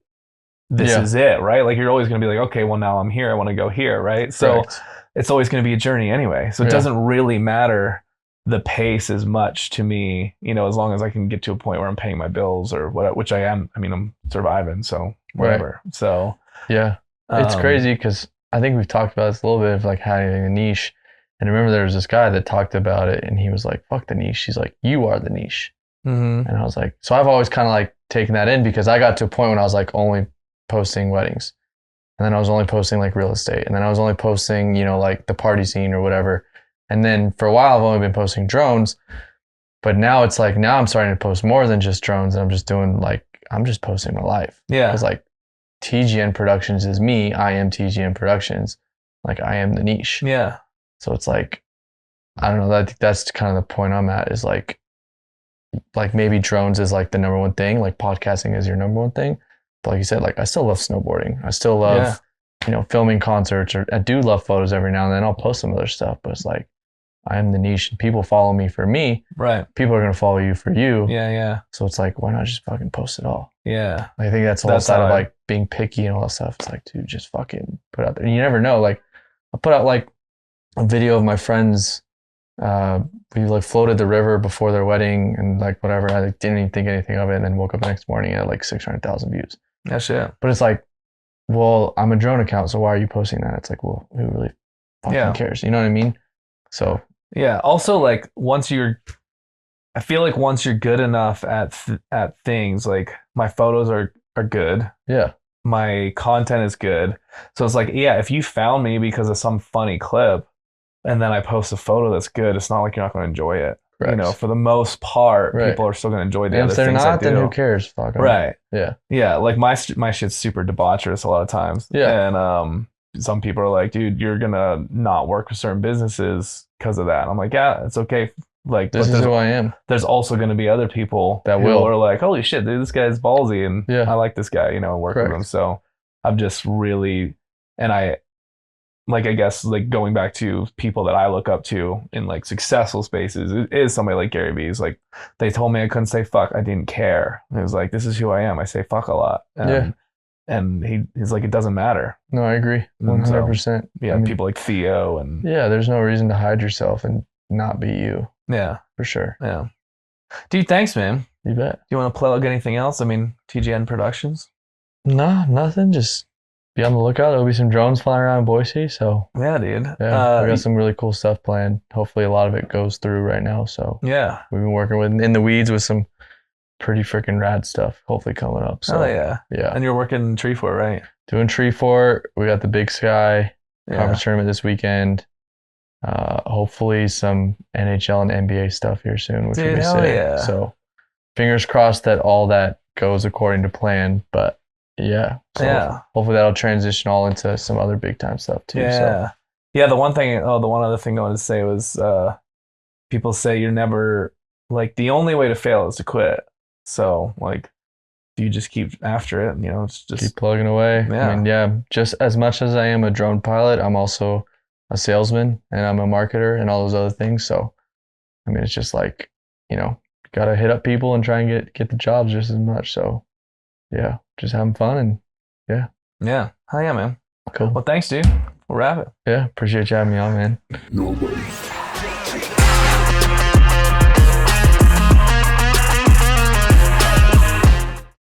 this is it, right? Like you're always going to be like, okay, well now I'm here. I want to go here, right? So it's always going to be a journey anyway. So it doesn't really matter the pace as much to me, as long as I can get to a point where I'm paying my bills or what, which I am. I mean, I'm surviving, so whatever. Right. So yeah, it's crazy because I think we've talked about this a little bit of like having a niche. And I remember there was this guy that talked about it and he was like, fuck the niche. He's like, you are the niche. Mm-hmm. And I was like, so I've always kind of like taken that in because I got to a point when I was like only posting weddings. And then I was only posting like real estate. And then I was only posting, like the party scene or whatever. And then for a while, I've only been posting drones. But now it's like, now I'm starting to post more than just drones. And I'm just doing like, I'm just posting my life. Yeah. Because like TGN Productions is me. I am TGN Productions. Like I am the niche. Yeah. So it's like, I don't know, that's kind of the point I'm at is like maybe drones is like the number one thing, like podcasting is your number one thing. But like you said, like I still love snowboarding. I still love, filming concerts, or I do love photos every now and then. I'll post some other stuff, but it's like, I am the niche and people follow me for me. Right. People are going to follow you for you. Yeah. Yeah. So it's like, why not just fucking post it all? Yeah. I think that's the whole side of like being picky and all that stuff. It's like, dude, just fucking put out there. And you never know. Like I put out like a video of my friends. We like floated the river before their wedding and like whatever. I like, didn't even think anything of it, and then woke up the next morning and had like 600,000 views. That's it. But it's like, well, I'm a drone account, so why are you posting that? It's like, well, who really fucking cares? You know what I mean? So yeah. Also, like I feel like once you're good enough at things, like my photos are good. Yeah. My content is good. So it's like, if you found me because of some funny clip and then I post a photo that's good, it's not like you're not going to enjoy it. Correct. For the most part, people are still going to enjoy the other things I do. If they're not, then who cares? Fuck 'em. Right. Yeah. Yeah. Like my shit's super debaucherous a lot of times. Yeah. And some people are like, dude, you're going to not work with certain businesses because of that. And I'm like, yeah, it's okay. Like this is who I am. There's also going to be other people that are like, holy shit, dude, this guy's ballsy, and I like this guy, and work with him. So I've just really, and like, I guess, like, going back to people that I look up to in like successful spaces is somebody like Gary Vee's. Like, they told me I couldn't say fuck. I didn't care. It was like, this is who I am. I say fuck a lot. Yeah. And he's like, it doesn't matter. No, I agree. 100%. Yeah. People like Theo and. Yeah. There's no reason to hide yourself and not be you. Yeah. For sure. Yeah. Dude, thanks, man. You bet. Do you want to plug anything else? I mean, TGN Productions? Nah, nothing. Just be on the lookout. Therell be some drones flying around Boise. So yeah, dude. Yeah, we got some really cool stuff planned. Hopefully a lot of it goes through right now. So yeah, we've been working with in the weeds with some pretty freaking rad stuff hopefully coming up. So yeah. And you're working Tree Fort, right? Doing Tree Fort. We got the Big Sky conference tournament this weekend. Hopefully some NHL and NBA stuff here soon, which would be sick. Yeah. So fingers crossed that all that goes according to plan. But yeah. So hopefully that'll transition all into some other big time stuff too. Yeah. So. Yeah. The one other thing I wanted to say was people say you're never, like, the only way to fail is to quit. So, like, you just keep after it, it's just keep plugging away. Yeah. I mean, just as much as I am a drone pilot, I'm also a salesman and I'm a marketer and all those other things. So, I mean, it's just like, got to hit up people and try and get the jobs just as much. So, yeah, just having fun and yeah. Yeah. Hell yeah, man. Cool. Well, thanks, dude. We'll wrap it. Yeah. Appreciate you having me on, man. Nobodies.